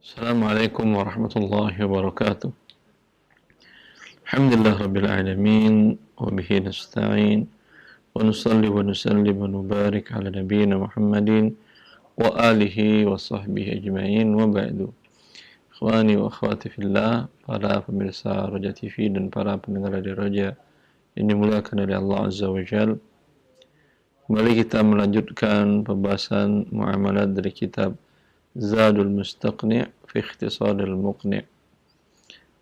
Assalamualaikum warahmatullahi wabarakatuh. Alhamdulillah rabbil alamin wa bihi nasta'in wa nusalli wa nusallim wa nubarik ala nabiyyina Muhammadin wa alihi wa sahbihi ajma'in wa ba'du. Ikhwani wa akhwati fillah, para pemirsa Roja TV dan para pendengar dari Roja yang dimuliakan oleh Allah Azza wa Jalla. Kembali kita melanjutkan pembahasan muamalat dari kitab Zadul Mustaqni' fi Ikhtisadil Muqni'.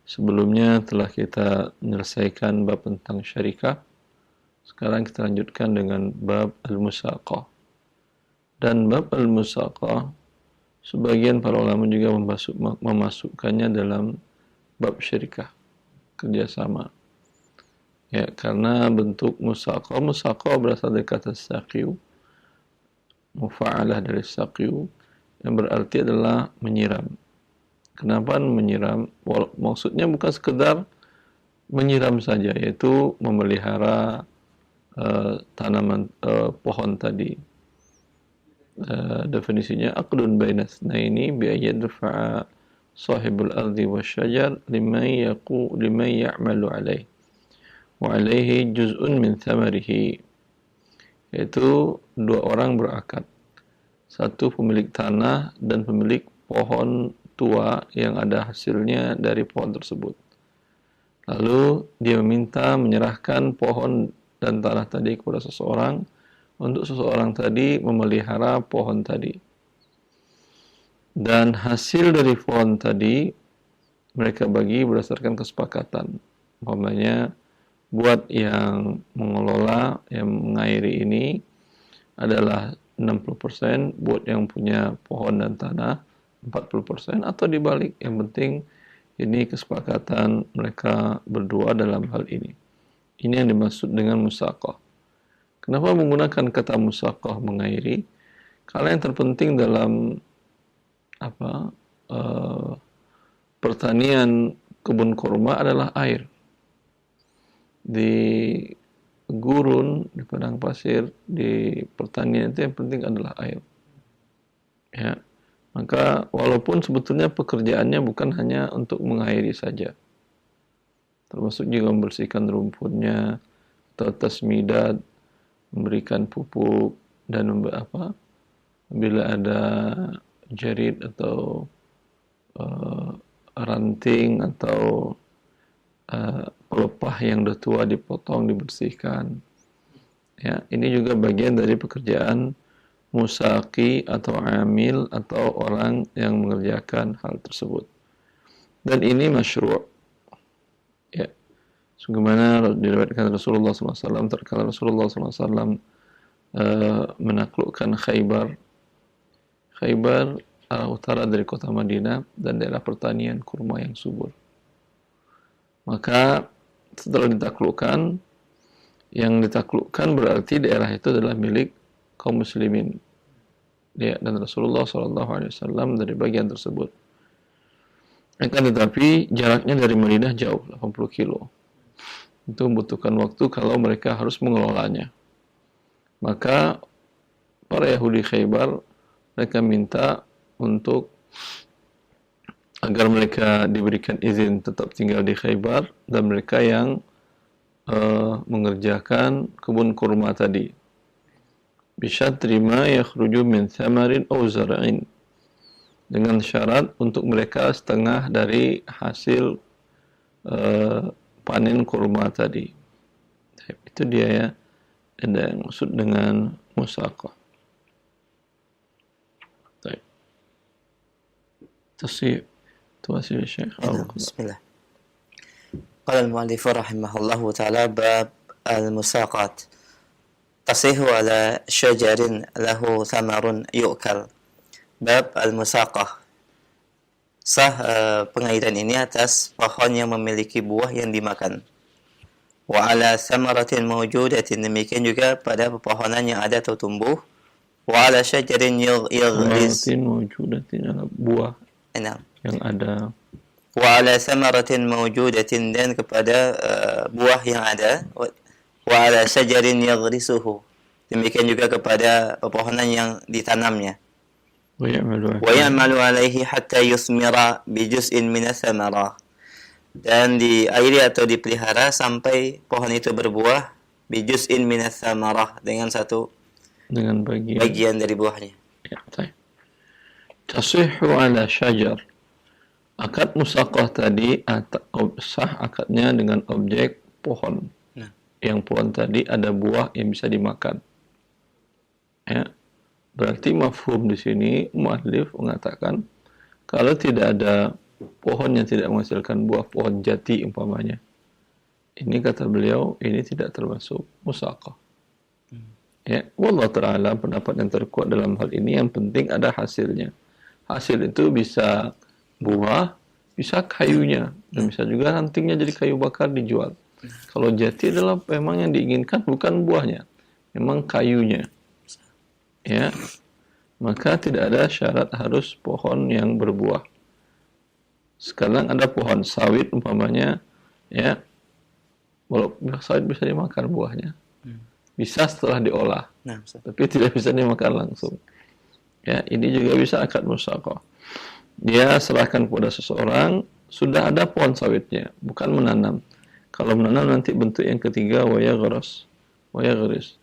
Sebelumnya telah kita menyelesaikan bab tentang syarikah. Sekarang kita lanjutkan dengan bab al-musaqah. Dan bab al-musaqah, sebagian para ulama juga memasukkannya dalam bab syarikah, kerjasama. Ya, karena bentuk musaqah berasal dari kata saqiyu, mufa'alah dari saqiyu, yang berarti adalah menyiram. Kenapa menyiram? Maksudnya bukan sekedar menyiram saja, yaitu memelihara tanaman pohon tadi. Definisinya aqdun baina itsnaini bi yadfa'a sahibul ardi wasyajar liman ya'malu alaihi wa alaihi juz'un min thamarihi, yaitu dua orang berakad, satu pemilik tanah dan pemilik pohon tua yang ada hasilnya dari pohon tersebut. Lalu dia meminta menyerahkan pohon dan tanah tadi kepada seseorang untuk seseorang tadi memelihara pohon tadi. Dan hasil dari pohon tadi mereka bagi berdasarkan kesepakatan. Umpamanya buat yang mengelola, yang mengairi ini adalah 60%, buat yang punya pohon dan tanah 40%, atau dibalik. Yang penting ini kesepakatan mereka berdua dalam hal ini. Ini yang dimaksud dengan musaqah. Kenapa menggunakan kata musaqah, mengairi? Karena yang terpenting dalam pertanian kebun kurma adalah air. Di gurun, di padang pasir, di pertanian itu yang penting adalah air. Ya, maka walaupun sebetulnya pekerjaannya bukan hanya untuk mengairi saja, termasuk juga membersihkan rumputnya atau tasmidat, memberikan pupuk, dan bila ada jarid atau ranting atau pelepah yang sudah tua dipotong, dibersihkan. Ya, ini juga bagian dari pekerjaan musaqi atau amil atau orang yang mengerjakan hal tersebut. Dan ini masyru'. Ya, sebagaimana diriwayatkan Rasulullah SAW, terkala Rasulullah SAW menaklukkan Khaybar. Khaybar utara dari kota Madinah dan daerah pertanian kurma yang subur. Maka setelah ditaklukkan, yang ditaklukkan berarti daerah itu adalah milik kaum muslimin. Ya, dan Rasulullah SAW dari bagian tersebut. Akan tetapi jaraknya dari Madinah jauh, 80 kilo. Itu membutuhkan waktu kalau mereka harus mengelolanya. Maka para Yahudi Khaybar, mereka minta untuk agar mereka diberikan izin tetap tinggal di Khaybar, dan mereka yang mengerjakan kebun kurma tadi. Bisyatri ma yakhruju min thamarin aw zar'in, dengan syarat untuk mereka setengah dari hasil panen kurma tadi. Itu dia ya, ada yang maksud dengan musaqah. Baik. Tasih Syekh. Bismillah. Qala al-mu'allif rahimahullahu ta'ala bab al-musaqat. Tasihu ala syajarin lahu thamarun yu'kal. Bab al-musaqah. Sah pengairan ini atas pohon yang memiliki buah yang dimakan. Wa ala thamaratin mawjudatin, demikian juga pada pepohonan yang ada atau tumbuh. Wa ala syajarin yaghriz, mawjudatin, buah yang ada. Wa ala thamaratin mawjudatin, dan kepada buah yang ada. Wa ala syajarin yaghrisuhu, demikian juga kepada pepohonan yang ditanamnya. ويعمل wa ya'malu alaihi hatta yusmira bi juz'in min ath-thamarah, dan diairi atau dipelihara sampai pohon itu berbuah bi juz'in min ath-thamarah, dengan satu dengan bagian. bagian dari buahnya. Ya, baik. Tasihhu ala syajar. Akad musaqah tadi sah akadnya dengan objek pohon. Nah. Yang pohon tadi ada buah yang bisa dimakan. Ya. Berarti mafhum di sini muallif mengatakan kalau tidak ada pohon yang tidak menghasilkan buah, pohon jati umpamanya. Ini kata beliau ini tidak termasuk musaqah. Ya, wallahu ta'ala pendapat yang terkuat dalam hal ini yang penting ada hasilnya. Hasil itu bisa buah, bisa kayunya, dan bisa juga rantingnya jadi kayu bakar dijual. Kalau jati adalah memang yang diinginkan bukan buahnya, memang kayunya. Ya, maka tidak ada syarat harus pohon yang berbuah. Sekarang ada pohon sawit umpamanya, ya, walaupun sawit bisa dimakan buahnya, bisa setelah diolah, tapi tidak bisa dimakan langsung. Ya, ini juga bisa akad musaqah. Dia serahkan kepada seseorang, sudah ada pohon sawitnya, bukan menanam. Kalau menanam nanti bentuk yang ketiga wa yaghras, wa yaghris.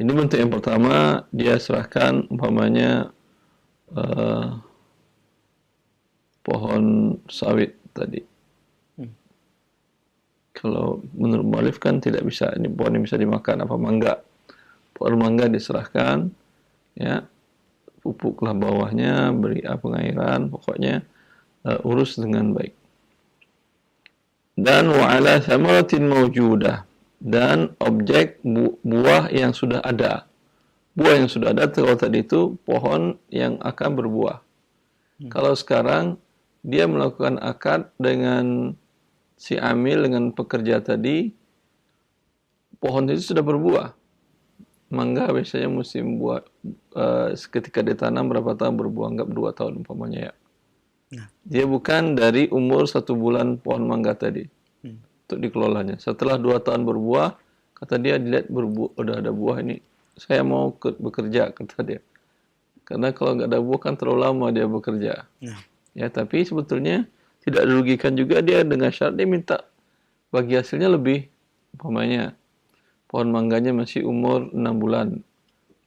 Ini bentuk yang pertama, dia serahkan umpamanya pohon sawit tadi. Kalau menurut mu'allif kan tidak bisa, ini pohon yang bisa dimakan, apa mangga. Pohon mangga diserahkan, ya, pupuklah bawahnya, beri pengairan, pokoknya urus dengan baik. Dan wa ala thamaratin mawjudah, dan objek buah yang sudah ada. Buah yang sudah ada, kalau tadi itu pohon yang akan berbuah. Kalau sekarang dia melakukan akad dengan si amil, dengan pekerja tadi, pohon itu sudah berbuah. Mangga biasanya musim buah, ketika ditanam berapa tahun berbuah, anggap 2 tahun umpamanya ya. Dia bukan dari umur 1 bulan pohon mangga tadi. Untuk dikelolanya. Setelah 2 tahun berbuah, kata dia dilihat udah ada buah ini, saya mau bekerja, kata dia. Karena kalau nggak ada buah kan terlalu lama dia bekerja. Ya, tapi sebetulnya tidak dirugikan juga dia dengan syarat dia minta bagi hasilnya lebih. Umpamanya pohon mangganya masih umur 6 bulan.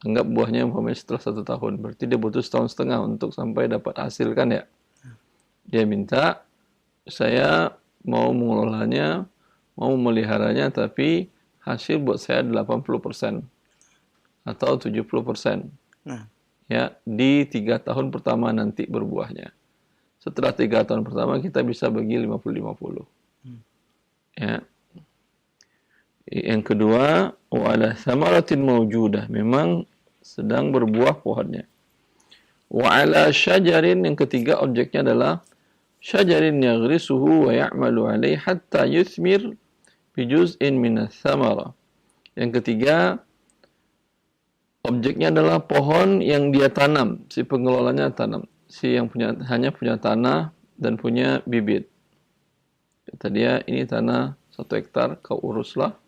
Anggap buahnya umpamanya setelah 1 tahun. Berarti dia butuh 1,5 tahun untuk sampai dapat hasil kan ya. Dia minta, saya mau mengelolanya, mau memeliharanya, tapi hasil buat saya 80% atau 70%. Ya, di 3 tahun pertama nanti berbuahnya. Setelah 3 tahun pertama kita bisa bagi 50-50. Ya. Yang kedua, wa ala thamaratin mawjudah, memang sedang berbuah pohonnya. Wa ala syajarin, yang ketiga objeknya adalah syajarin yaghrisuhu wa ya'malu alaihi hatta yuthmir bi juz'in min ath-thamara. Yang ketiga, objeknya adalah pohon yang dia tanam, si pengelolanya tanam, si yang hanya punya tanah dan punya bibit. Kata dia, ini tanah 1 hektar, kau uruslah.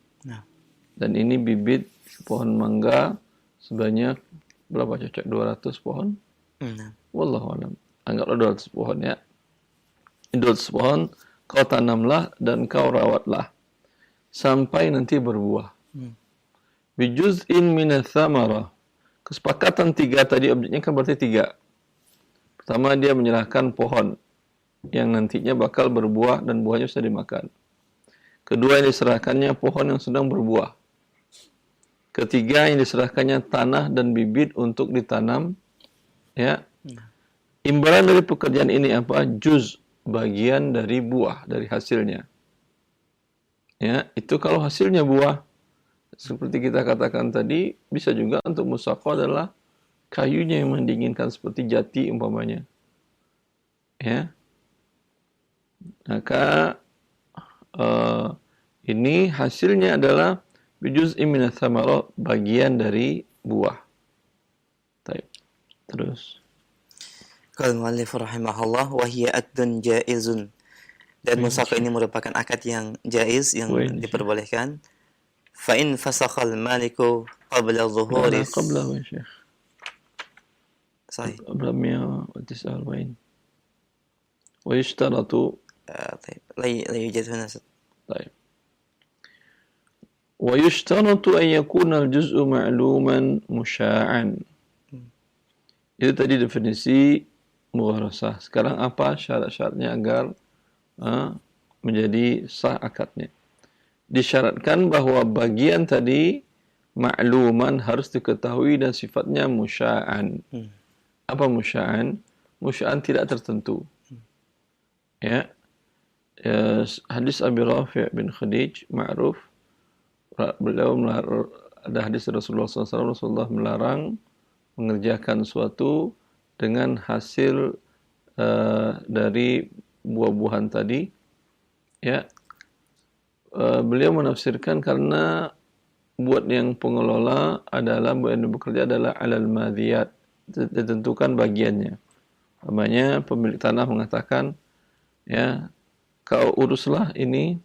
Dan ini bibit pohon mangga sebanyak berapa cocok? 200 pohon? Wallahu a'lam. Anggaplah 200 pohon ya. 200 pohon kau tanamlah dan kau rawatlah sampai nanti berbuah. Bijuz'in min ath-thamarah. Kesepakatan 3 tadi, objeknya kan berarti 3. Pertama, dia menyerahkan pohon yang nantinya bakal berbuah dan buahnya bisa dimakan. Kedua, yang diserahkannya pohon yang sedang berbuah. Ketiga, yang diserahkannya tanah dan bibit untuk ditanam. Ya. Imbalan dari pekerjaan ini apa? Juz, bagian dari buah, dari hasilnya. Ya, itu kalau hasilnya buah, seperti kita katakan tadi, bisa juga untuk musaqah adalah kayunya yang diinginkan seperti jati umpamanya. Ya. Maka ini hasilnya adalah bijuz'in min ath-thamarah, bagian dari buah. Baik. Terus. Qala al-mu'allif rahimahullah wa hiya aqdun jaizun. Dan musaqah ini merupakan akad yang jaiz, yang diperbolehkan. Fa in fasakha al-maliku qabla dhuhuri. Qabla ya Syekh. صحيح. 449. ويشترط طيب لا يوجد هنا طيب ويشترط أن يكون الجزء معلوما مشاعا. Itu tadi definisi mugharasah. Sekarang apa syarat-syaratnya agar menjadi sah akadnya? Disyaratkan bahwa bagian tadi ma'luman harus diketahui dan sifatnya musya'an. Apa musya'an? Musya'an tidak tertentu. Ya. Hadis Abi Rafi' bin Khadij ma'ruf, beliau ada hadis Rasulullah SAW, Rasulullah melarang mengerjakan suatu dengan hasil dari buah-buahan tadi. Ya, beliau menafsirkan karena buat yang pengelola adalah, buat yang bekerja adalah alal madhiyat, ditentukan bagiannya. Namanya pemilik tanah mengatakan, ya, kau uruslah ini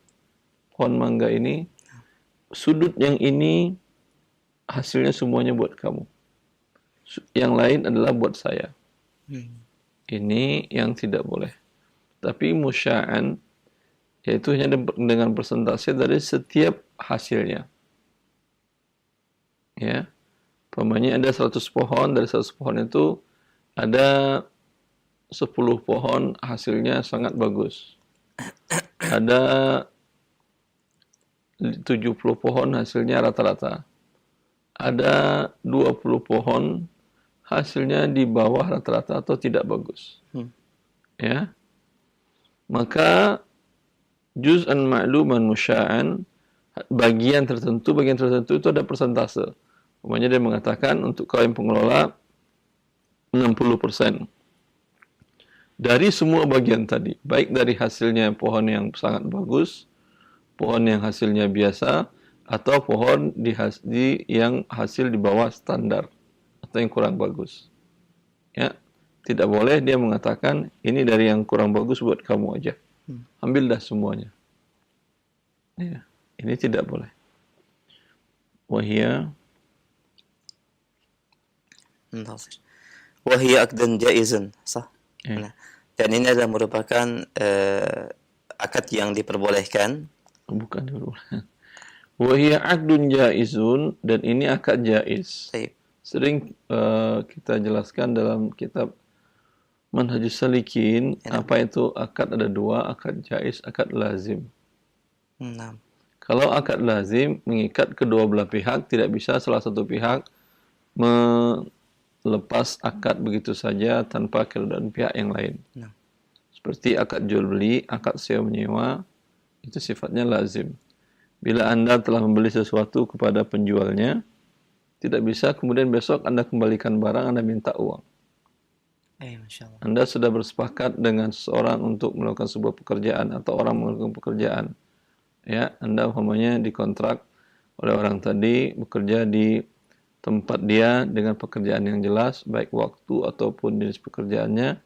pohon mangga ini, sudut yang ini hasilnya semuanya buat kamu, yang lain adalah buat saya. Ini yang tidak boleh. Tapi musya'an, yaitu hanya dengan persentase dari setiap hasilnya. Ya, umpamanya ada 100 pohon, dari 100 pohon itu ada 10 pohon hasilnya sangat bagus. Ada 70 pohon hasilnya rata-rata. Ada 20 pohon hasilnya di bawah rata-rata atau tidak bagus. Ya. Maka juz'an ma'luman musya'an, bagian tertentu itu ada persentase. Umpamanya dia mengatakan untuk kau yang pengelola 60%. Dari semua bagian tadi, baik dari hasilnya pohon yang sangat bagus, pohon yang hasilnya biasa, atau pohon yang hasil di bawah standar atau yang kurang bagus. Ya, tidak boleh dia mengatakan ini dari yang kurang bagus buat kamu aja. Ambil dah semuanya. Ya, ini tidak boleh. Wahia akdan jaizun, sah? Ya. Dan ini adalah merupakan akad yang diperbolehkan. Bukan diperbolehkan. Wahia akdun jaizun, dan ini akad jaiz. Sering kita jelaskan dalam kitab Manhajus Salikin, apa itu akad, ada dua, akad jaiz, akad lazim. Kalau akad lazim mengikat kedua belah pihak, tidak bisa salah satu pihak melepas akad begitu saja tanpa keridhaan pihak yang lain. Seperti akad jual beli, akad sewa menyewa, itu sifatnya lazim. Bila Anda telah membeli sesuatu kepada penjualnya, tidak bisa kemudian besok Anda kembalikan barang, Anda minta uang. Anda sudah bersepakat dengan seseorang untuk melakukan sebuah pekerjaan atau orang melakukan pekerjaan. Ya, Anda umpamanya dikontrak oleh orang tadi bekerja di tempat dia dengan pekerjaan yang jelas, baik waktu ataupun jenis pekerjaannya,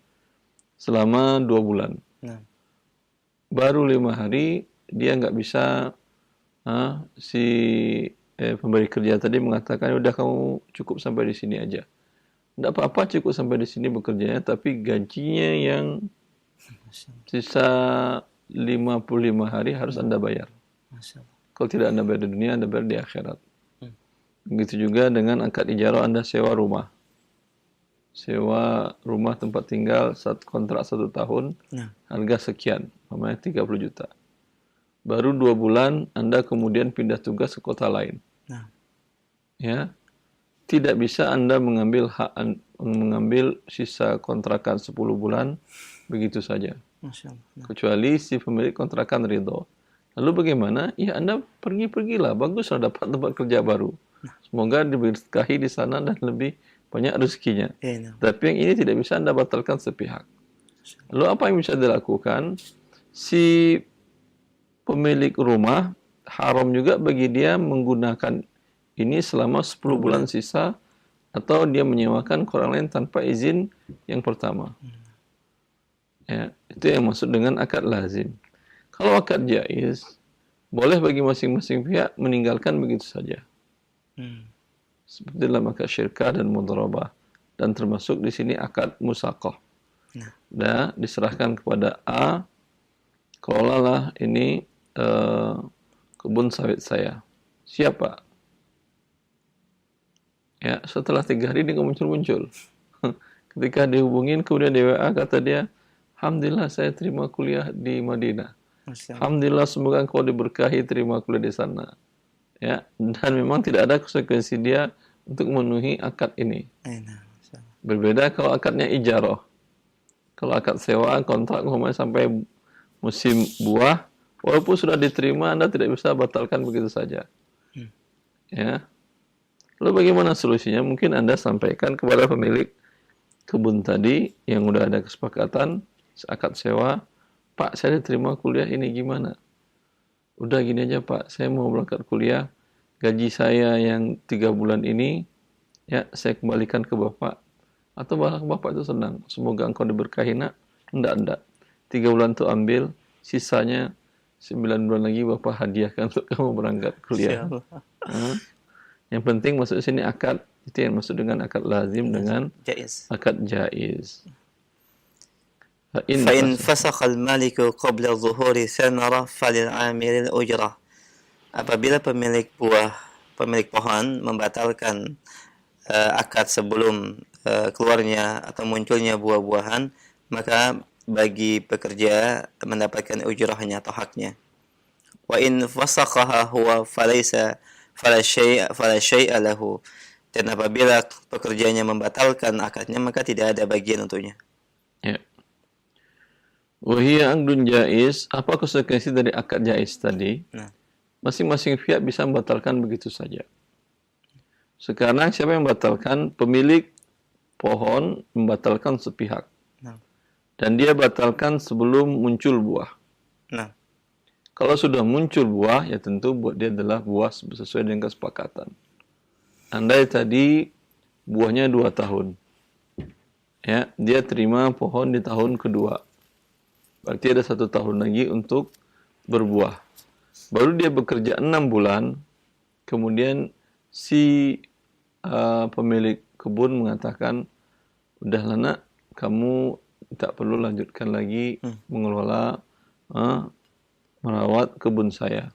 selama 2 bulan. Baru 5 hari dia nggak bisa, pemberi kerja tadi mengatakan udah kamu cukup sampai di sini aja. Tidak apa-apa cukup sampai di sini bekerjanya, tapi gajinya yang sisa 55 hari harus Anda bayar. Kalau tidak Anda bayar di dunia, Anda bayar di akhirat. Begitu juga dengan akad ijarah, Anda sewa rumah. Sewa rumah tempat tinggal, kontrak 1 tahun, harga sekian, namanya 30 juta. Baru 2 bulan, Anda kemudian pindah tugas ke kota lain. Ya, tidak bisa Anda mengambil sisa kontrakan 10 bulan begitu saja. Kecuali si pemilik kontrakan ridho. Lalu bagaimana? Ya, Anda pergilah, baguslah dapat tempat kerja baru. Semoga diberkahi di sana dan lebih banyak rezekinya. Tapi yang ini tidak bisa Anda batalkan sepihak. Lalu apa yang bisa dilakukan? Si pemilik rumah haram juga bagi dia menggunakan ini selama 10 bulan sisa, atau dia menyewakan ke orang lain tanpa izin yang pertama. Ya, itu yang maksud dengan akad lazim. Kalau akad jaiz, boleh bagi masing-masing pihak meninggalkan begitu saja. Seperti dalam akad syirkah dan mudharabah. dan termasuk di sini akad musaqah. Nah. Dan diserahkan kepada A, kelolalah ini kebun sawit saya. Siapa? Ya, setelah 3 hari dia muncul-muncul. Ketika dihubungin, kemudian di WA kata dia, alhamdulillah saya terima kuliah di Madinah. Alhamdulillah semoga engkau diberkahi terima kuliah di sana. Ya, dan memang tidak ada konsekuensi dia untuk memenuhi akad ini. Berbeda kalau akadnya ijarah. Kalau akad sewa, kontrak sampai musim buah, walaupun sudah diterima, Anda tidak bisa batalkan begitu saja. Ya. Lalu bagaimana solusinya? Mungkin Anda sampaikan kepada pemilik kebun tadi yang udah ada kesepakatan, akad sewa, Pak, saya diterima kuliah ini gimana? Udah gini aja Pak, saya mau berangkat kuliah, gaji saya yang 3 bulan ini, ya saya kembalikan ke Bapak. Atau bahkan Bapak itu senang, semoga engkau diberkahi nak. Enggak. 3 bulan itu ambil, sisanya 9 bulan lagi Bapak hadiahkan untuk kamu berangkat kuliah. Yang penting masuk sini akad, itu yang masuk dengan akad lazim dengan akad jaiz. فإن فسخ المالك قبل ظهور ثمرة فللعامل الأجرة. Apabila pemilik pohon membatalkan akad sebelum keluarnya atau munculnya buah-buahan, maka bagi pekerja mendapatkan ujrahnya atau haknya. Wa in fasaqaha huwa fala syai'a lahu. Dan apabila pekerjanya membatalkan akadnya, maka tidak ada bagian untuknya. Ya. Wahia aqdun jaiz, apa konsekuensi dari akad jaiz tadi? Nah. Masing-masing pihak bisa membatalkan begitu saja. Sekarang siapa yang membatalkan? Pemilik pohon membatalkan sepihak. Nah. Dan dia batalkan sebelum muncul buah. Nah. Kalau sudah muncul buah, ya tentu buat dia adalah buah sesuai dengan kesepakatan. Andai tadi buahnya 2 tahun. Ya, dia terima pohon di tahun kedua. Berarti ada 1 tahun lagi untuk berbuah. Baru dia bekerja 6 bulan, kemudian si pemilik kebun mengatakan, udahlah nak, kamu tak perlu lanjutkan lagi mengelola, merawat kebun saya.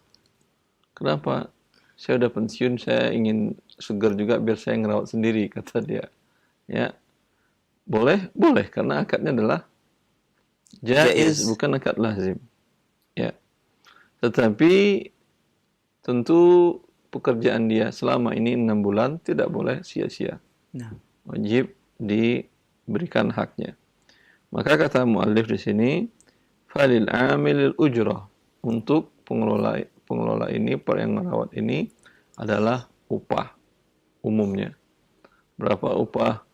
Kenapa? Saya udah pensiun, saya ingin segar juga biar saya ngerawat sendiri, kata dia. Ya, boleh, karena akadnya adalah jaiz, bukan akad lazim. Ya. Tetapi tentu pekerjaan dia selama ini 6 bulan tidak boleh sia-sia. Nah. Wajib diberikan haknya. Maka kata muallif di sini, falil amilil ujrah, untuk pengelola ini, yang merawat ini adalah upah umumnya. Berapa upah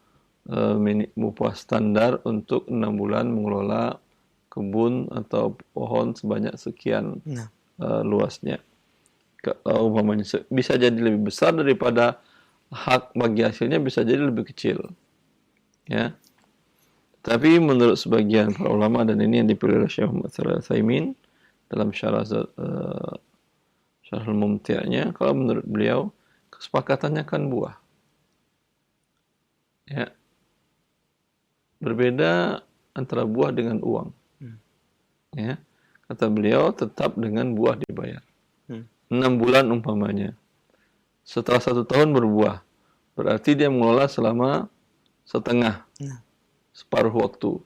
upah standar untuk 6 bulan mengelola kebun atau pohon sebanyak sekian luasnya. Umpamanya bisa jadi lebih besar daripada hak bagi hasilnya, bisa jadi lebih kecil. Ya. Tapi menurut sebagian para ulama, dan ini yang dipilih oleh Syekh Muhammad Shalih Al-Utsaimin dalam syarah Mumti'-nya, kalau menurut beliau kesepakatannya kan buah. Ya. Berbeda antara buah dengan uang. Ya, kata beliau tetap dengan buah dibayar. 6 bulan umpamanya. Setelah 1 tahun berbuah, berarti dia mengelola selama setengah, separuh waktu.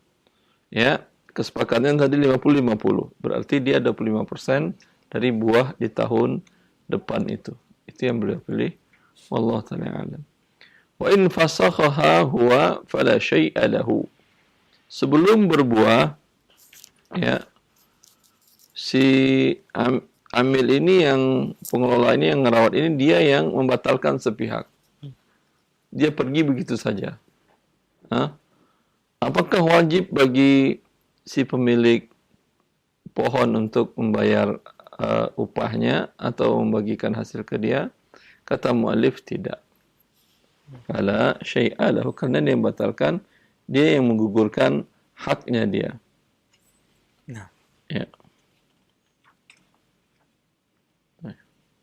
Ya, kesepakatan tadi 50-50. Berarti dia 25% dari buah di tahun depan itu. Itu yang beliau pilih. Wallahu ta'ala a'lam. Wa in fasakhaha huwa fala syai'a lahu. Sebelum berbuah, ya, si amil ini, yang pengelola ini, yang ngerawat ini, dia yang membatalkan sepihak. Dia pergi begitu saja. Apakah wajib bagi si pemilik pohon untuk membayar upahnya atau membagikan hasil ke dia? Kata mu'alif tidak. Fala syai'a lahu, karena dia membatalkan, dia yang menggugurkan haknya dia. Nah. Ya.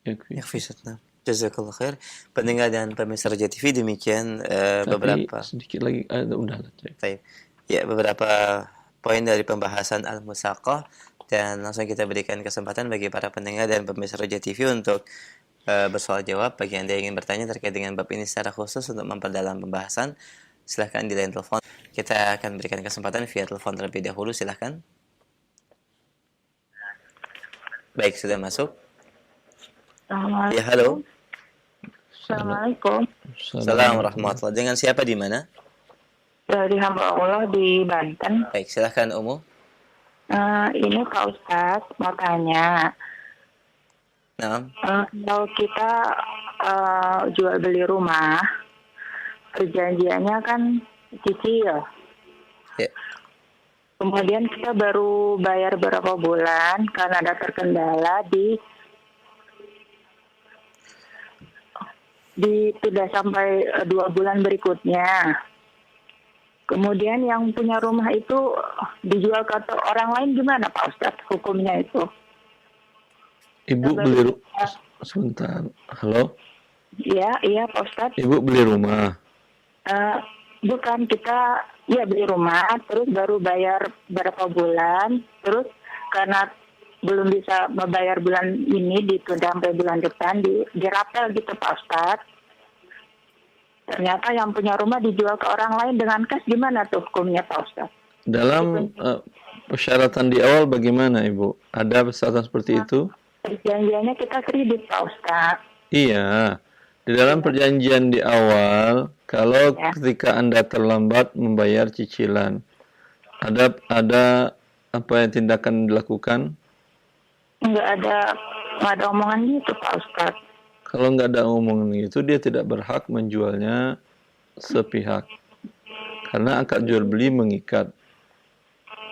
يكفي ستنا. Jazakallah khair. Pendengar dan pemirsa Raja TV, demikian Tapi beberapa sedikit lagi, udah lah. Baik. Ya, beberapa poin dari pembahasan Al-Musaqah, dan langsung kita berikan kesempatan bagi para pendengar dan pemirsa Raja TV untuk bersoal jawab. Bagi Anda yang ingin bertanya terkait dengan bab ini secara khusus untuk memperdalam pembahasan, silahkan di line telepon. Kita akan berikan kesempatan via telepon terlebih dahulu, silahkan. Baik, sudah masuk. Ya, halo. Assalamualaikum. Assalamualaikum warahmatullahi. Dengan siapa di mana? Dari hamba Allah di Banten. Baik, silahkan Umu. Ini Pak Ustadz mau tanya. Nah, Kalau kita jual beli rumah, perjanjiannya kan cicil. ya. Kemudian kita baru bayar berapa bulan karena ada terkendala tidak sampai 2 bulan berikutnya. Kemudian yang punya rumah itu dijual ke orang lain, gimana Pak Ustadz hukumnya itu? Ibu beli sebentar. Halo? Iya Pak Ustadz. Ibu beli rumah. Bukan, kita beli rumah, terus baru bayar berapa bulan, terus karena belum bisa membayar bulan ini ditunda sampai bulan depan, dirapel gitu Pak Ustadz. Ternyata yang punya rumah dijual ke orang lain dengan cash, gimana tuh hukumnya Pak Ustadz? Dalam persyaratan di awal bagaimana Ibu? Ada persyaratan seperti itu? Perjanjiannya kita kredit Pak Ustadz. Iya. Di dalam perjanjian di awal, kalau ketika Anda terlambat membayar cicilan, ada apa yang tindakan dilakukan? Nggak ada omongan gitu Pak Ustadz. Kalau nggak ada omongan itu, dia tidak berhak menjualnya sepihak. Karena akad jual beli mengikat.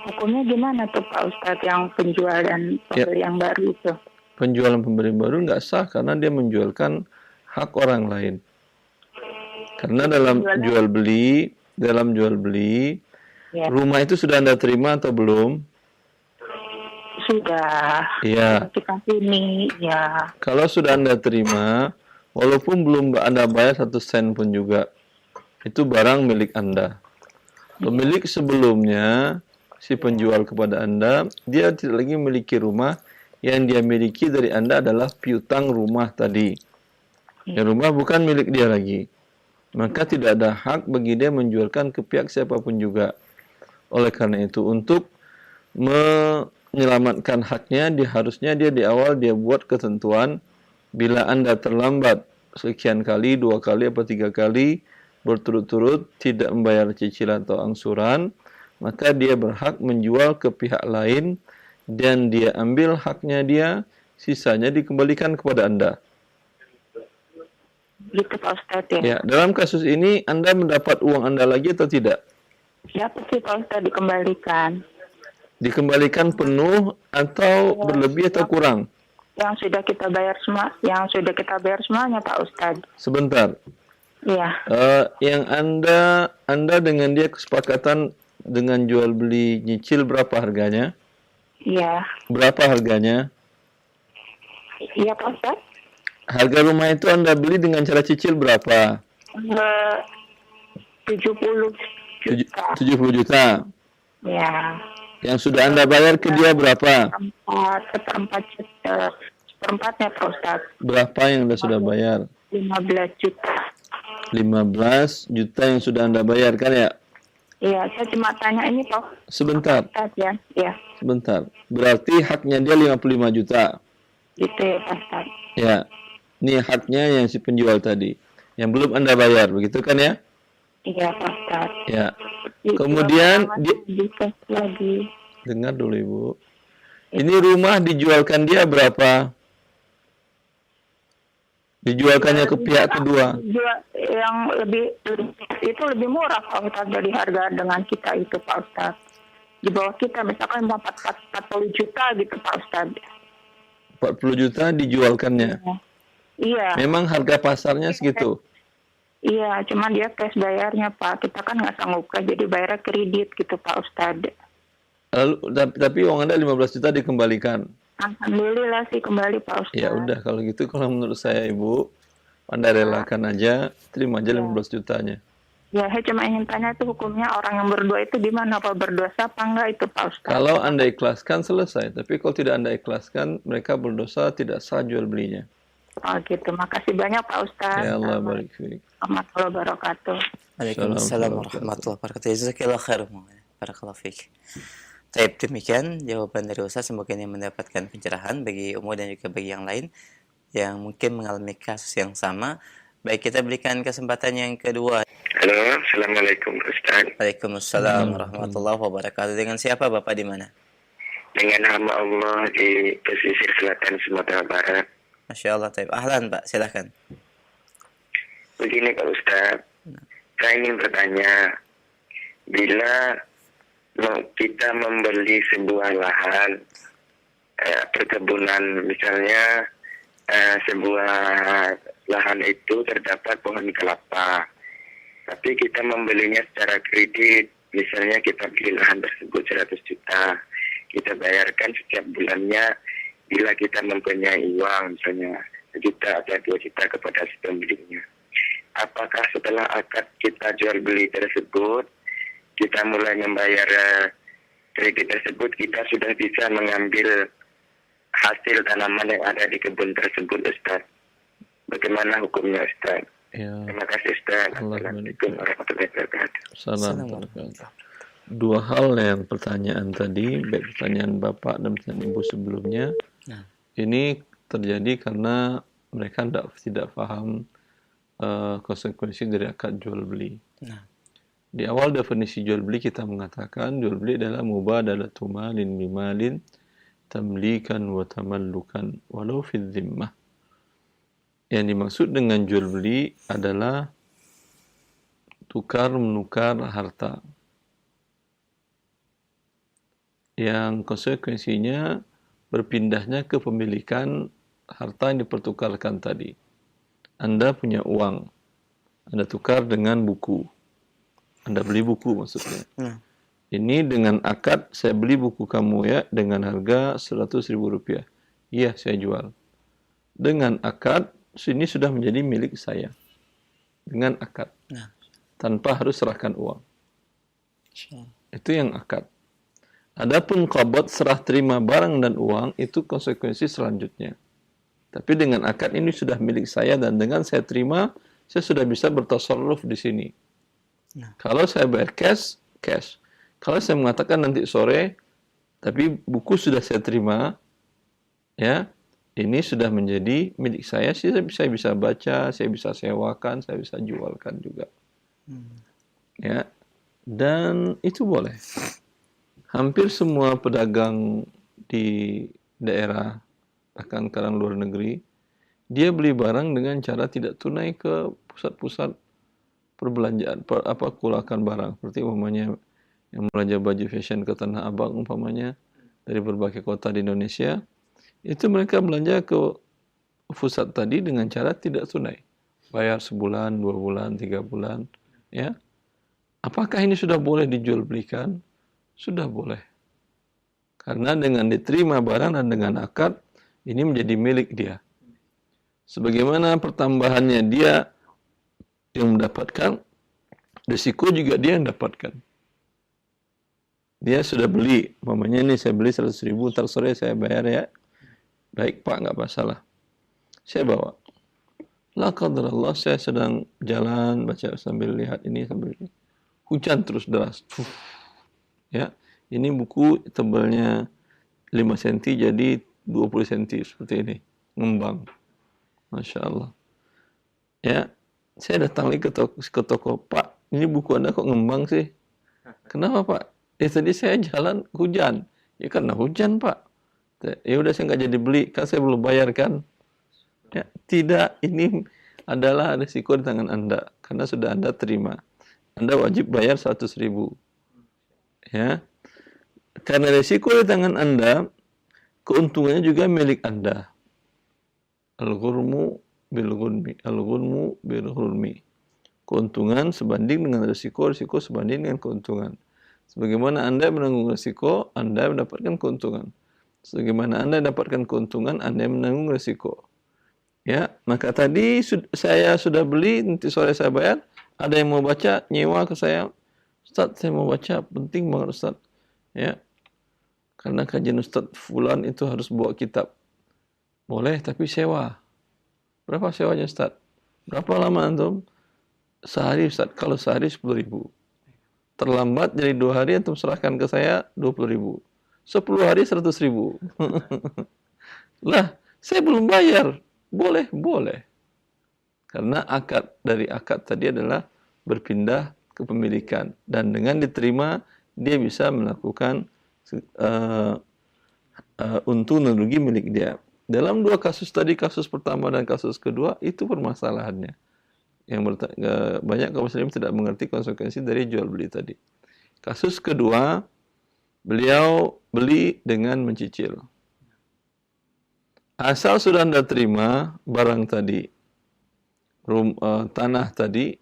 Hukumnya gimana tuh Pak Ustadz yang penjual dan pembeli yang baru itu? Penjualan pembeli baru nggak sah karena dia menjualkan hak orang lain. Karena dalam jual beli, rumah itu sudah Anda terima atau belum? Sudah. Iya. Kita sini, ya. Kalau sudah Anda terima, walaupun belum Anda bayar 1 sen pun juga, itu barang milik Anda. Pemilik sebelumnya, si penjual kepada Anda, dia tidak lagi memiliki rumah. Yang dia miliki dari Anda adalah piutang rumah tadi. Yang rumah bukan milik dia lagi. Maka tidak ada hak bagi dia menjualkan ke pihak siapapun juga. Oleh karena itu, untuk menyelamatkan haknya, harusnya dia di awal dia buat ketentuan, bila Anda terlambat sekian kali, 2 kali atau 3 kali, berturut-turut tidak membayar cicilan atau angsuran, maka dia berhak menjual ke pihak lain, dan dia ambil haknya dia, sisanya dikembalikan kepada Anda. Gitu Pak Ustadz ya? Ya, dalam kasus ini Anda mendapat uang Anda lagi atau tidak? Ya pasti Pak Ustadz dikembalikan. Dikembalikan penuh atau berlebih atau kurang? Yang sudah kita bayar semuanya Pak Ustadz. Sebentar. Iya. Yang Anda dengan dia kesepakatan dengan jual beli nyicil berapa harganya? Iya. Berapa harganya? Iya Pak Ustadz. Harga rumah itu Anda beli dengan cara cicil berapa? 70 juta. 70 juta. Ya. Yang sudah Anda bayar ke dia berapa? Seperempatnya Pak Ustadz. Berapa yang Anda sudah bayar? 15 juta. 15 juta yang sudah Anda bayar kan ya? Iya, saya cuma tanya ini Pak. Sebentar. Ya. Iya. Sebentar. Berarti haknya dia 55 juta. Gitu ya Pak Ustadz. Ya. Ini haknya yang si penjual tadi. Yang belum Anda bayar, begitu kan ya? Iya Pak Ustadz. Ya. Kemudian lagi. Dengar dulu Ibu. Ini rumah dijualkan dia berapa? Dijualkannya ke pihak kedua. Yang lebih murah Pak Ustadz dari harga dengan kita itu Pak Ustadz. Di bawah kita misalkan 40 juta gitu Pak Ustadz. 40 juta dijualkannya. Iya. Memang harga pasarnya segitu. Iya, cuman dia cash bayarnya Pak. Kita kan nggak sanggup jadi bayarnya kredit gitu Pak Ustadz. Lalu tapi uang Anda 15 juta dikembalikan. Alhamdulillah sih kembali Pak Ustadz. Ya udah kalau gitu, kalau menurut saya Ibu, Anda relakan aja, terima aja 15 jutanya. Ya, saya cuma ingin tanya itu hukumnya orang yang berdoa itu gimana? Apa berdosa apa enggak itu Pak Ustadz? Kalau Anda ikhlaskan selesai, tapi kalau tidak Anda ikhlaskan, mereka berdosa, tidak sah jual belinya. Oh gitu, makasih banyak Pak Ustadz. Ya Allah barik fiik. Warahmatullahi wabarakatuh. Waalaikumsalam warahmatullahi wabarakatuh. Jazakallah khair. Barakallahu fiik. Baik, demikian jawaban dari Ustaz. Semoga ini mendapatkan pencerahan bagi umum dan juga bagi yang lain yang mungkin mengalami kasus yang sama. Baik, kita berikan kesempatan yang kedua. Halo, Assalamualaikum Ustaz. Waalaikumsalam warahmatullahi wabarakatuh. Dengan siapa Bapak di mana? Dengan hamba Allah di pesisir selatan Sumatera Barat. Masya Allah. Taib. Ahlan Pak, silahkan. Begini Pak Ustaz, saya ingin bertanya, bila kita membeli sebuah lahan perkebunan, misalnya sebuah lahan itu terdapat pohon kelapa, tapi kita membelinya secara kredit, misalnya kita beli lahan tersebut 100 juta, kita bayarkan setiap bulannya bila kita mempunyai uang, misalnya 1 juta atau 2 juta kepada si pembelinya. Apakah setelah akad kita jual beli tersebut, kita mulai membayar kredit tersebut, kita sudah bisa mengambil hasil tanaman yang ada di kebun tersebut, Ustaz? Bagaimana hukumnya, Ustaz? Ya. Terima kasih, Ustaz. Assalamualaikum warahmatullahi wabarakatuh. Assalamualaikum. Dua hal yang pertanyaan tadi, baik pertanyaan Bapak dan pertanyaan Ibu sebelumnya, ini terjadi karena mereka tidak paham konsekuensi dari akad jual beli. Di awal definisi jual beli kita mengatakan jual beli adalah mubadalatu malin bimalin tamlikan wa tamallukan walau fi dhimmah. Yang dimaksud dengan jual beli adalah tukar menukar harta yang konsekuensinya berpindahnya kepemilikan harta yang dipertukarkan tadi. Anda punya uang, Anda tukar dengan buku. Anda beli buku maksudnya. Ini dengan akad, saya beli buku kamu ya dengan harga 100.000 rupiah. Iya, saya jual. Dengan akad, ini sudah menjadi milik saya. Dengan akad. Tanpa harus serahkan uang. Itu yang akad. Adapun qabad, serah terima barang dan uang, itu konsekuensi selanjutnya. Tapi dengan akad ini sudah milik saya dan dengan saya terima, saya sudah bisa bertasarruf di sini. Kalau saya bayar cash, cash. Kalau saya mengatakan nanti sore, tapi buku sudah saya terima, ya, ini sudah menjadi milik saya bisa baca, saya bisa sewakan, saya bisa jualkan juga. Ya, dan itu boleh. Hampir semua pedagang di daerah bahkan kadang luar negeri, dia beli barang dengan cara tidak tunai ke pusat-pusat perbelanjaan, kulakan barang. Seperti umpamanya yang belanja baju fashion ke Tanah Abang umpamanya dari berbagai kota di Indonesia, itu mereka belanja ke pusat tadi dengan cara tidak tunai. Bayar sebulan, 2 bulan, 3 bulan, ya. Apakah ini sudah boleh dijual belikan? Sudah boleh. Karena dengan diterima barang dan dengan akad, ini menjadi milik dia. Sebagaimana pertambahannya dia yang mendapatkan, risiko juga dia yang dapatkan. Dia sudah beli, mamanya ini saya beli 100.000, ntar sore saya bayar ya. Baik Pak, nggak masalah. Saya bawa. La qadarallah, saya sedang jalan, baca sambil lihat ini, sambil ini. Hujan terus deras. Ya, ini buku tebalnya 5 cm jadi 20 cm seperti ini, ngembang. Masya Allah. Ya, saya datang lagi ke toko, Pak, ini buku Anda kok ngembang sih? Kenapa Pak? Tadi saya jalan hujan. Ya karena hujan Pak. Ya udah saya nggak jadi beli, kan saya belum bayar kan? Ya, tidak, ini adalah risiko di tangan Anda karena sudah Anda terima. Anda wajib bayar 100.000. Ya, karena risiko di tangan Anda, keuntungannya juga milik Anda. Al-ghurmu bil-ghurmi. Al-ghurmu bil-ghurmi. Keuntungan sebanding dengan risiko, risiko sebanding dengan keuntungan. Sebagaimana Anda menanggung risiko, Anda mendapatkan keuntungan. Sebagaimana Anda mendapatkan keuntungan, Anda menanggung risiko. Ya, maka tadi saya sudah beli, nanti sore saya bayar. Ada yang mau baca, nyewa ke saya. Ustaz, saya mau baca, penting banget Ustaz. Ya, karena kajian Ustaz fulan itu harus bawa kitab. Boleh, tapi sewa. Berapa sewanya Ustaz? Berapa lama antum? Sehari Ustaz. Kalau sehari 10.000. Terlambat jadi 2 hari antum serahkan ke saya 20.000. 10 hari 100.000. Lah, saya belum bayar. Boleh, boleh. Karena dari akad tadi adalah berpindah kepemilikan. Dan dengan diterima, dia bisa melakukan untung dan rugi milik dia. Dalam 2 kasus tadi, kasus pertama dan kasus kedua, itu permasalahannya. Banyak kaum muslim tidak mengerti konsekuensi dari jual beli tadi. Kasus kedua, beliau beli dengan mencicil. Asal sudah Anda terima barang tadi, tanah tadi,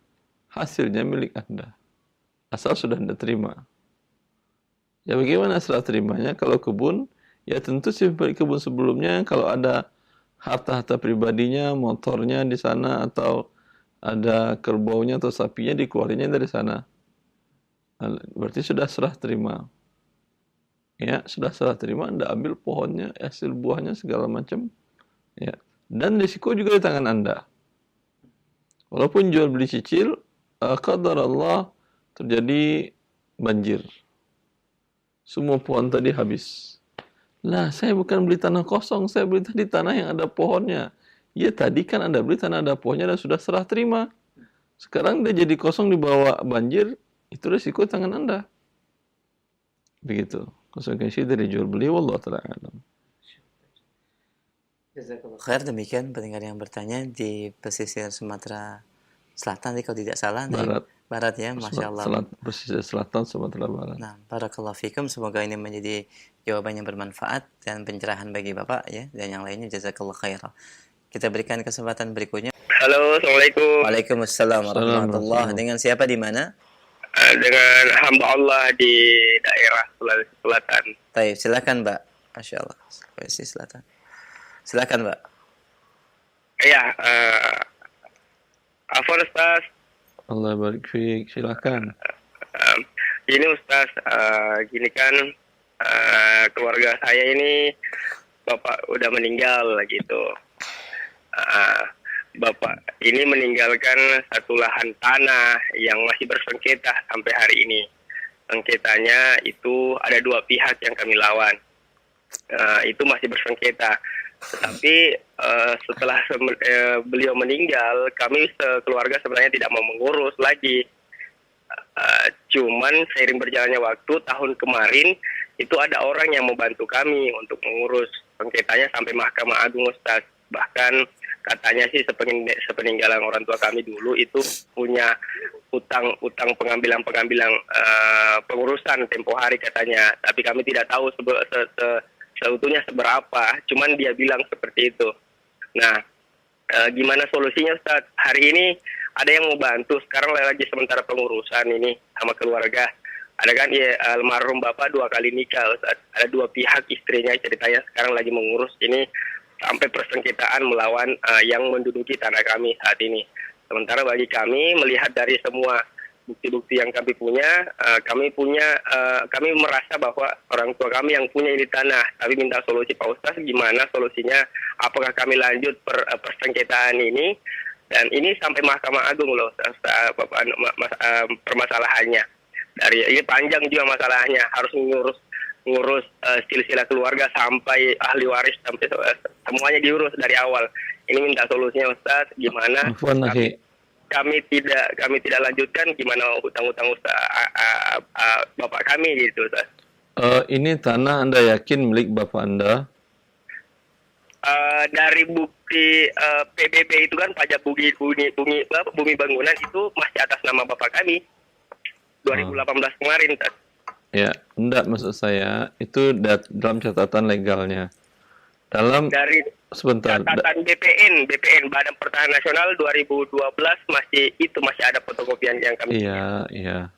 hasilnya milik Anda. Asal sudah Anda terima. Ya bagaimana setelah terimanya? Kalau kebun, ya tentu si pemilik kebun sebelumnya kalau ada harta-harta pribadinya, motornya di sana atau ada kerbaunya atau sapinya dikeluarinnya dari sana. Berarti sudah serah terima. Ya, sudah serah terima, Anda ambil pohonnya, hasil buahnya segala macam. Ya. Dan risiko juga di tangan Anda. Walaupun jual beli cicil, qadar Allah terjadi banjir. Semua pohon tadi habis. Lah, saya bukan beli tanah kosong, saya beli tadi tanah yang ada pohonnya. Ya, tadi kan Anda beli tanah ada pohonnya dan sudah serah terima. Sekarang dia jadi kosong dibawa banjir, itu risiko tangan Anda. Begitu. Konsekuensi dari jual beli, wallahu ta'ala alam. Jazakallah khair. Demikian pendengar yang bertanya di pesisir Sumatera Selatan, kalau tidak salah. Barat ya, Masya Allah. Pesisir Selatan, Sumatera Barat. Nah, barakallahu fikum. Semoga ini menjadi jawaban yang bermanfaat dan pencerahan bagi Bapak ya, dan yang lainnya. Jazakallah khair. Kita berikan kesempatan berikutnya. Halo, Assalamualaikum. Waalaikumsalam warahmatullahi. Dengan siapa di mana? Dengan hamba Allah di daerah Sulawesi Selatan. Baik, silakan Mbak. Masya Allah, Sulawesi Selatan. Silakan Mbak. Ya, Afwan Ustaz. Allah barik fiik, silakan. Ini Ustaz, gini kan keluarga saya ini bapak udah meninggal gitu. Bapak ini meninggalkan satu lahan tanah yang masih bersengketa sampai hari ini. Sengketanya itu ada 2 pihak yang kami lawan. Itu masih bersengketa. Tetapi setelah beliau meninggal, kami sekeluarga sebenarnya tidak mau mengurus lagi. Cuman seiring berjalannya waktu, tahun kemarin itu ada orang yang membantu kami untuk mengurus sengketanya sampai Mahkamah Agung, Ustaz. Bahkan katanya sih sepeninggalan orang tua kami dulu itu punya utang pengambilan pengurusan tempo hari katanya. Tapi kami tidak tahu seutuhnya seberapa, cuman dia bilang seperti itu. Nah, gimana solusinya Ustaz? Hari ini ada yang mau bantu, sekarang lagi sementara pengurusan ini sama keluarga. Ada kan ya, almarhum Bapak 2 kali nikah Ustaz. Ada 2 pihak istrinya ceritanya sekarang lagi mengurus ini sampai persengketaan melawan yang menduduki tanah kami saat ini. Sementara bagi kami melihat dari semua bukti-bukti yang kami punya, kami merasa bahwa orang tua kami yang punya ini tanah. Tapi minta solusi Pak Ustaz, gimana solusinya? Apakah kami lanjut persengketaan ini? Dan ini sampai Mahkamah Agung loh, permasalahannya. Ini panjang juga masalahnya, harus ngurus silsilah keluarga sampai ahli waris, sampai semuanya diurus dari awal. Ini minta solusinya Ustaz, gimana? Kami tidak lanjutkan, gimana utang-utang bapak kami gitu Ustaz. Ini tanah Anda yakin milik bapak Anda? Dari bukti PBB itu kan pajak bumi bangunan itu masih atas nama bapak kami 2018 kemarin Ustaz. Ya, enggak, maksud saya itu dalam catatan legalnya. Dari catatan BPN Badan Pertanahan Nasional 2012 masih ada fotokopian yang kami punya. Iya.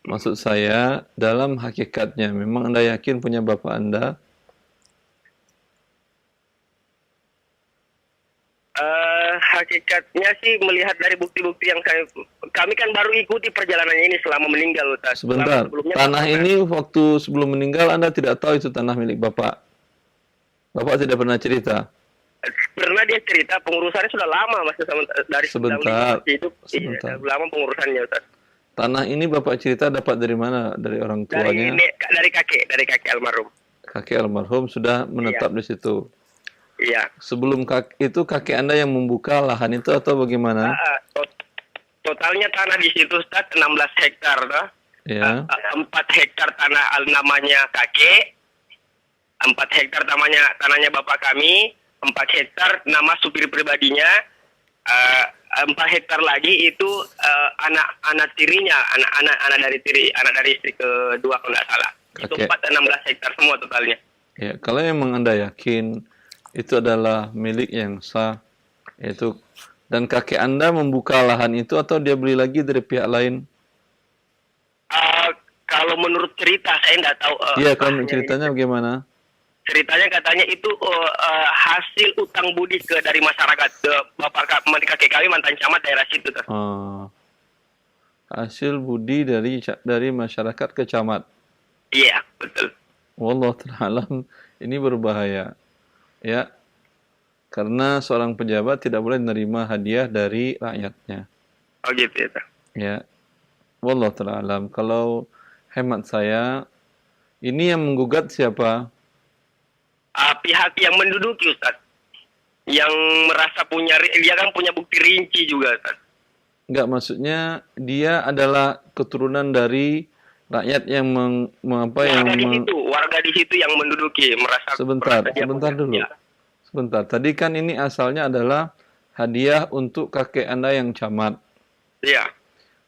Maksud saya dalam hakikatnya memang Anda yakin punya bapak Anda? Hakikatnya sih melihat dari bukti-bukti yang kami kan baru ikuti perjalanannya ini selama meninggal, Ustaz. Sebentar, tanah ini waktu sebelum meninggal Anda tidak tahu itu tanah milik Bapak? Bapak tidak pernah cerita? Pernah dia cerita, pengurusannya sudah lama, Mas, dari Sebentar, hidup. sebentar. Lama pengurusannya, Ustaz. Tanah ini Bapak cerita dapat dari mana? Dari orang tuanya? Dari kakek almarhum. Kakek almarhum sudah menetap di situ. Iya. Sebelum itu kakek Anda yang membuka lahan itu atau bagaimana? Totalnya tanah di situ, Ustaz, 16 hektar. Ya. 4 hektar tanah namanya kakek, 4 hektar tanahnya bapak kami, 4 hektar nama supir pribadinya, 4 hektar lagi itu anak tirinya, anak dari istri kedua kalau nggak salah. Itu 16 hektar semua totalnya. Ya, kalau memang Anda yakin itu adalah milik yang sah, yaitu, dan kakek Anda membuka lahan itu atau dia beli lagi dari pihak lain? Kalau menurut cerita saya nggak tahu. Iya, kalau ceritanya bagaimana? Ceritanya katanya itu hasil utang budi dari masyarakat. Kakek kami mantan camat daerah situ. Hasil budi dari masyarakat ke camat. Iya, betul. Wallahu ta'ala alam, ini berbahaya. Ya, karena seorang pejabat tidak boleh menerima hadiah dari rakyatnya. Oh gitu ya. Ya, wallahu ta'ala alam. Kalau hemat saya, ini yang menggugat siapa? Pihak yang menduduki, Ustaz. Yang merasa dia kan punya bukti rinci juga, Ustaz. Enggak, maksudnya dia adalah keturunan dari rakyat yang warga di situ yang menduduki, merasa sebentar dulu. Ya. Sebentar. Tadi kan ini asalnya adalah hadiah untuk kakek Anda yang camat. Iya.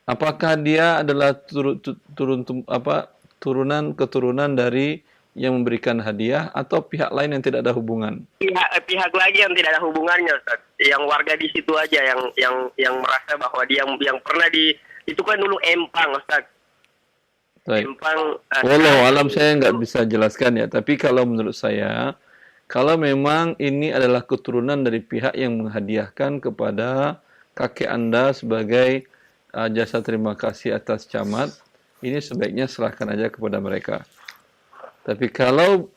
Apakah dia adalah keturunan dari yang memberikan hadiah atau pihak lain yang tidak ada hubungan? Pihak lagi yang tidak ada hubungannya, Ustaz. Yang warga di situ aja yang merasa bahwa dia yang pernah itu kan dulu empang, Ustaz. Wallahu alam, saya nggak bisa jelaskan ya. Tapi kalau menurut saya, kalau memang ini adalah keturunan dari pihak yang menghadiahkan kepada kakek Anda sebagai jasa terima kasih atas camat, ini sebaiknya serahkan aja kepada mereka. Tapi kalau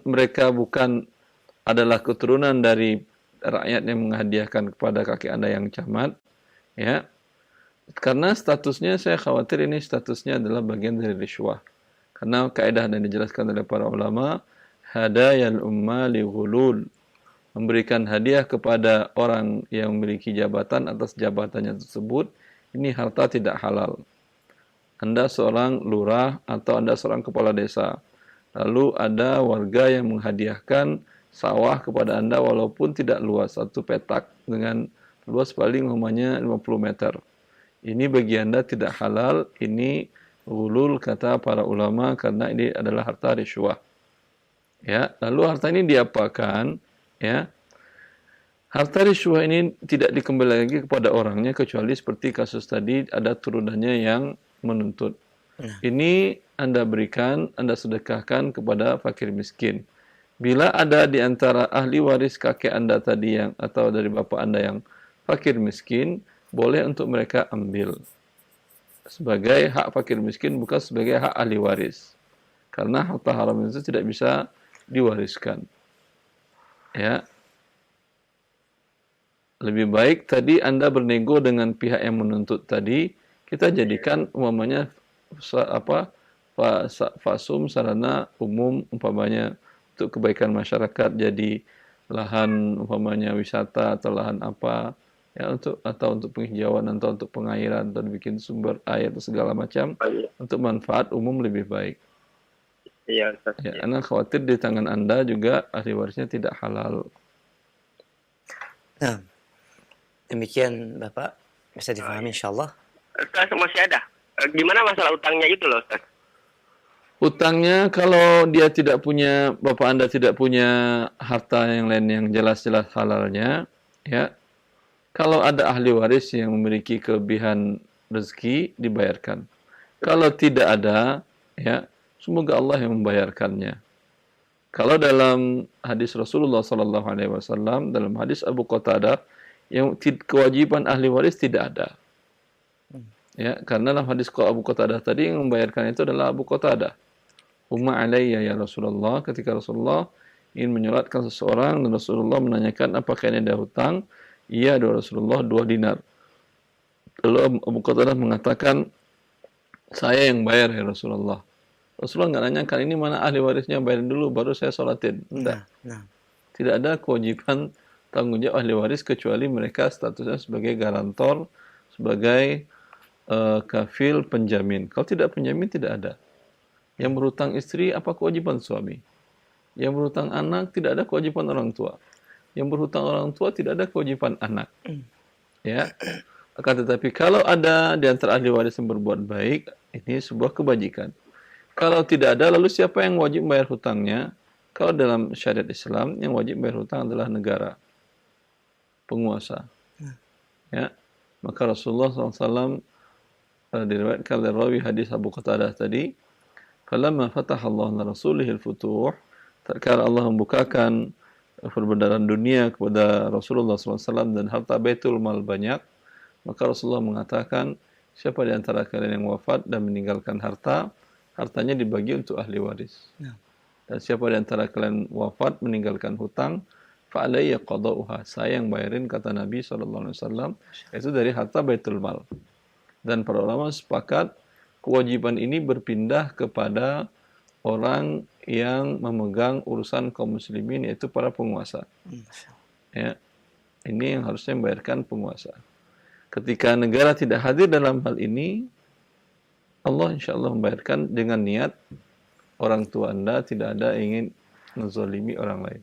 mereka bukan adalah keturunan dari rakyat yang menghadiahkan kepada kakek Anda yang camat, ya. Karena statusnya, saya khawatir ini statusnya adalah bagian dari riswah. Karena kaidah yang dijelaskan oleh para ulama, hadayal umma li ghulul, memberikan hadiah kepada orang yang memiliki jabatan atas jabatannya tersebut, ini harta tidak halal. Anda seorang lurah atau Anda seorang kepala desa, lalu ada warga yang menghadiahkan sawah kepada Anda walaupun tidak luas, satu petak dengan luas paling umumnya 50 meter. Ini bagi Anda tidak halal, ini ghulul kata para ulama karena ini adalah harta riswah. Ya, lalu harta ini diapakan? Ya. Harta riswah ini tidak dikembalikan lagi kepada orangnya kecuali seperti kasus tadi ada turunannya yang menuntut. Ini Anda berikan, Anda sedekahkan kepada fakir miskin. Bila ada di antara ahli waris kakek Anda tadi atau dari bapak Anda yang fakir miskin, boleh untuk mereka ambil sebagai hak fakir miskin, bukan sebagai hak ahli waris. Karena harta haram itu tidak bisa diwariskan. Ya. Lebih baik tadi Anda bernego dengan pihak yang menuntut tadi, kita jadikan umpamanya fasum sarana umum umpamanya untuk kebaikan masyarakat, jadi lahan umpamanya wisata atau lahan apa ya, untuk penghijauan atau untuk pengairan atau bikin sumber air atau segala macam untuk manfaat umum lebih baik. Iya, ya, Anda khawatir di tangan Anda juga ahli warisnya tidak halal. Nah, demikian Bapak, bisa difahami insyaallah. Ustaz, masih ada. Gimana masalah utangnya itu loh, Ustaz? Utangnya kalau dia tidak punya, bapak Anda tidak punya harta yang lain yang jelas-jelas halalnya, ya. Kalau ada ahli waris yang memiliki kelebihan rezeki, dibayarkan. Kalau tidak ada, ya, semoga Allah yang membayarkannya. Kalau dalam hadis Rasulullah sallallahu alaihi wasallam, dalam hadis Abu Qatadah, yang kewajiban ahli waris tidak ada. Ya, karena dalam hadis Abu Qatadah tadi yang membayarkan itu adalah Abu Qatadah. Umma alayya ya Rasulullah, ketika Rasulullah ingin menyolatkan seseorang dan Rasulullah menanyakan apakah ini ada hutang? Iya, ada Rasulullah 2 dinar. Lalu Abu Qatadah mengatakan, saya yang bayar ya Rasulullah. Rasulullah nggak nanyakan ini mana ahli warisnya, bayarin dulu baru saya sholatin. Tidak. Tidak ada kewajiban tanggung jawab ahli waris kecuali mereka statusnya sebagai garantor, sebagai kafil penjamin. Kalau tidak penjamin tidak ada. Yang berhutang istri apa kewajiban suami? Yang berhutang anak tidak ada kewajiban orang tua. Yang berhutang orang tua tidak ada kewajiban anak. Ya. Akan tetapi kalau ada di antara ahli waris yang berbuat baik, ini sebuah kebajikan. Kalau tidak ada, lalu siapa yang wajib bayar hutangnya? Kalau dalam syariat Islam, yang wajib bayar hutang adalah negara, penguasa. Ya, maka Rasulullah SAW diriwayatkan oleh rawi hadis Abu Qatadah tadi, "Falamma fataha Allah Rasulihil futuh," tatkala Allah membukakan perbendaharaan dunia kepada Rasulullah SAW dan harta Baitul Mal banyak, maka Rasulullah mengatakan, siapa di antara kalian yang wafat dan meninggalkan harta, hartanya dibagi untuk ahli waris. Dan siapa di antara kalian wafat meninggalkan hutang, fa'alayya qada'uha. Saya yang bayarin, kata Nabi SAW, itu dari harta Baitul Mal. Dan para ulama sepakat kewajiban ini berpindah kepada orang yang memegang urusan kaum muslimin, yaitu para penguasa. Ya, ini yang harusnya membayarkan penguasa. Ketika negara tidak hadir dalam hal ini, Allah insya Allah membayarkan dengan niat orang tua Anda tidak ada ingin menzalimi orang lain.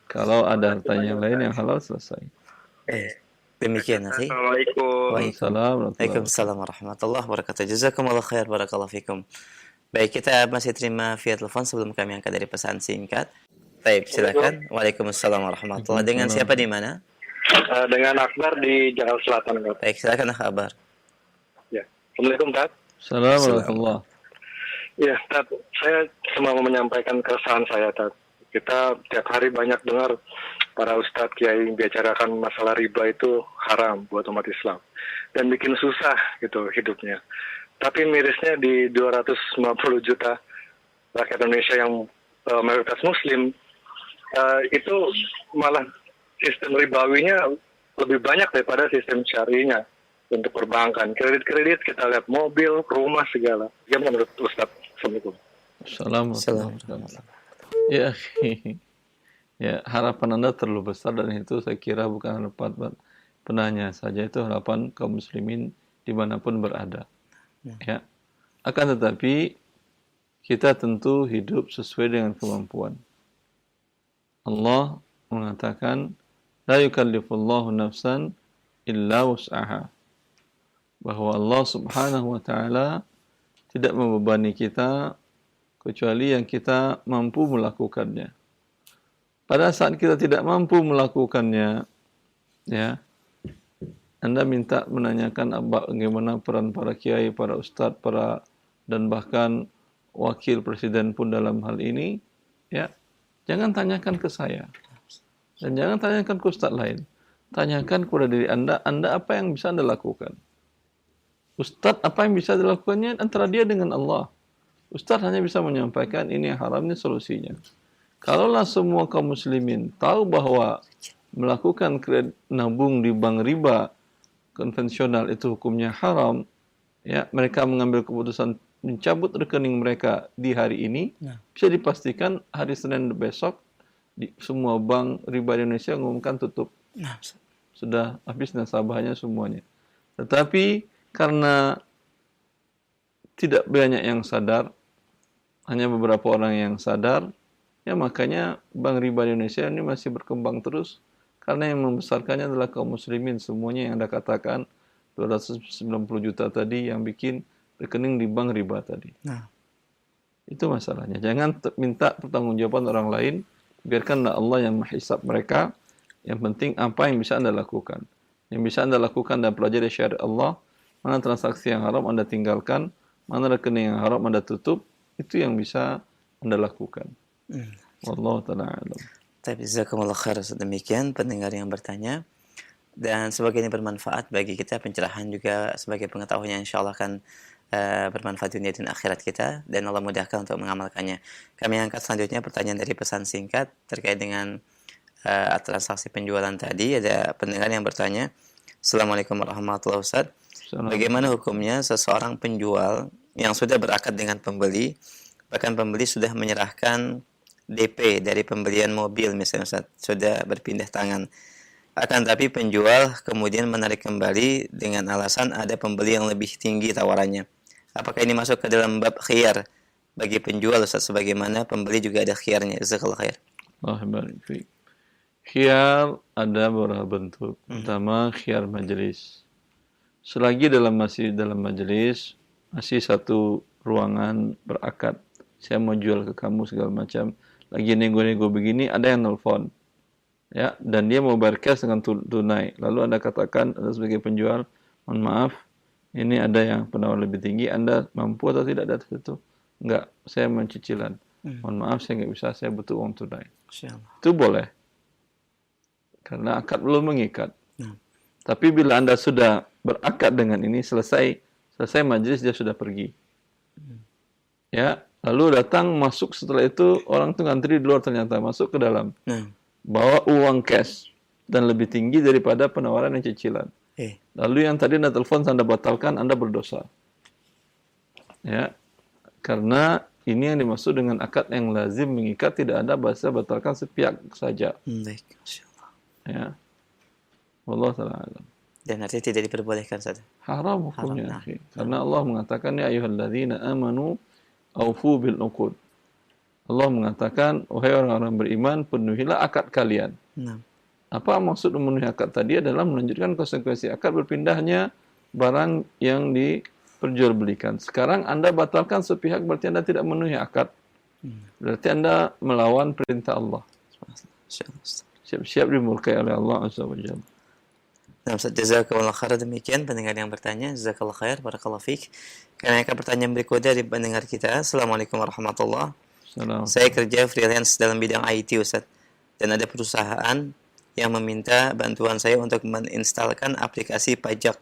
Kalau ada hartanya yang lain yang halal, selesai. Demikian, akhi. Waalaikumsalam. Waalaikumsalam warahmatullahi wabarakatuh. Jazakumullah khair, barakallahu fikum. Baik, kita masih terima via telepon sebelum kami angkat dari pesan singkat. Baik, silakan. Waalaikumsalam warahmatullahi. Dengan siapa di mana? Dengan Akbar di Jakarta Selatan. Baik, silakan Akbar. Ya. Assalamualaikum, Tat. Assalamualaikum. Ya, Tat. Saya cuma mau menyampaikan keresahan saya, Tat. Kita tiap hari banyak dengar para ustadz kiai bicarakan masalah riba itu haram buat umat Islam dan bikin susah gitu hidupnya. Tapi mirisnya di 250 juta rakyat Indonesia yang mayoritas Muslim, itu malah sistem ribawinya lebih banyak daripada sistem syariahnya untuk perbankan. Kredit-kredit, kita lihat mobil, rumah, segala. Gimana menurut Ustaz? Assalamualaikum. Assalamualaikum. Ya, ya, harapan Anda terlalu besar dan itu saya kira bukan harapan penanya saja, itu harapan kaum muslimin dimanapun berada. Ya, akan tetapi kita tentu hidup sesuai dengan kemampuan. Allah mengatakan, la yukallifullahu nafsan illa wus'aha. Bahwa Allah Subhanahu wa taala tidak membebani kita kecuali yang kita mampu melakukannya. Pada saat kita tidak mampu melakukannya, ya, Anda minta menanyakan bagaimana peran para kiai, para ustadz, dan bahkan wakil presiden pun dalam hal ini, ya, jangan tanyakan ke saya. Dan jangan tanyakan ke ustadz lain. Tanyakan kepada diri Anda apa yang bisa Anda lakukan. Ustadz apa yang bisa dilakukannya antara dia dengan Allah. Ustadz hanya bisa menyampaikan ini yang haram, ini solusinya. Kalaulah semua kaum muslimin tahu bahwa melakukan kredit nabung di bank riba konvensional itu hukumnya haram, ya, mereka mengambil keputusan mencabut rekening mereka di hari ini, bisa dipastikan hari Senin besok di semua bank riba di Indonesia mengumumkan tutup. Sudah habis nasabahnya semuanya. Tetapi karena tidak banyak yang sadar, hanya beberapa orang yang sadar, ya makanya bank riba di Indonesia ini masih berkembang terus, karena yang membesarkannya adalah kaum muslimin semuanya yang Anda katakan 290 juta tadi yang bikin rekening di bank riba tadi. Itu masalahnya. Jangan minta pertanggungjawaban orang lain, biarkanlah Allah yang menghisab mereka. Yang penting apa yang bisa Anda lakukan. Yang bisa Anda lakukan dan pelajari syariat Allah, mana transaksi yang haram Anda tinggalkan, mana rekening yang haram Anda tutup, itu yang bisa Anda lakukan. Wallahu ta'ala alam. Tapi jazakumullah khair. Demikian pendengar yang bertanya. Dan semoga ini bermanfaat bagi kita, pencerahan juga sebagai pengetahuan yang insya Allah akan bermanfaat dunia dan akhirat kita, dan Allah mudahkan untuk mengamalkannya. Kami angkat selanjutnya pertanyaan dari pesan singkat terkait dengan transaksi penjualan tadi. Ada pendengar yang bertanya, Assalamualaikum warahmatullahi wabarakatuh. Bagaimana hukumnya seseorang penjual yang sudah berakad dengan pembeli, bahkan pembeli sudah menyerahkan DP dari pembelian mobil misalnya Ustaz, sudah berpindah tangan, akan tapi penjual kemudian menarik kembali dengan alasan ada pembeli yang lebih tinggi tawarannya. Apakah ini masuk ke dalam bab khiyar bagi penjual Ustaz, sebagaimana pembeli juga ada khiyarnya? Jazakallahu khair. Allah barik fiik. Khiyar ada beberapa bentuk. Pertama, khiyar majelis. Selagi masih dalam majelis, masih satu ruangan berakad, saya mau jual ke kamu segala macam, lagi nego-nego begini, ada yang nelfon, ya, dan dia mau bayar cash dengan tunai. Lalu Anda katakan, Anda sebagai penjual, mohon maaf, ini ada yang penawar lebih tinggi, Anda mampu atau tidak atas itu? Enggak, saya mau cicilan. Mohon maaf, saya nggak bisa, saya butuh uang tunai. Itu boleh. Karena akad belum mengikat. Tapi bila Anda sudah berakad dengan ini, selesai majelis, dia sudah pergi. Ya, lalu datang, masuk setelah itu, orang itu ngantri di luar, ternyata masuk ke dalam. Bawa uang cash, dan lebih tinggi daripada penawaran yang cicilan. Lalu yang tadi Anda telepon, Anda batalkan, Anda berdosa. Ya, karena ini yang dimaksud dengan akad yang lazim mengikat, tidak ada bahasa batalkan sepihak saja. Baik, insyaallah. Ya. Wallahu ta'ala alam. Dan artinya tidak diperbolehkan saja. Haram hukumnya. Karena Allah mengatakan, ya ayyuhalladzina amanu aufu bil uqud. Allah mengatakan, wahai orang-orang beriman, penuhilah akad kalian. Apa maksud memenuhi akad tadi? Adalah melanjutkan konsekuensi akad berpindahnya barang yang diperjualbelikan. Sekarang Anda batalkan sepihak, berarti Anda tidak memenuhi akad. Berarti Anda melawan perintah Allah. Siap-siap dimurkai oleh Allah Azza wa Jalla. Nah, Ustaz, jazakallahu khair. Demikian pendengar yang bertanya, jazakallahu khair, barakallahu fiik. Kami akan pertanyaan berikutnya dari pendengar kita. Assalamualaikum warahmatullahi wabarakatuh. Saya kerja freelance dalam bidang IT, Ustaz, dan ada perusahaan yang meminta bantuan saya untuk menginstalkan aplikasi pajak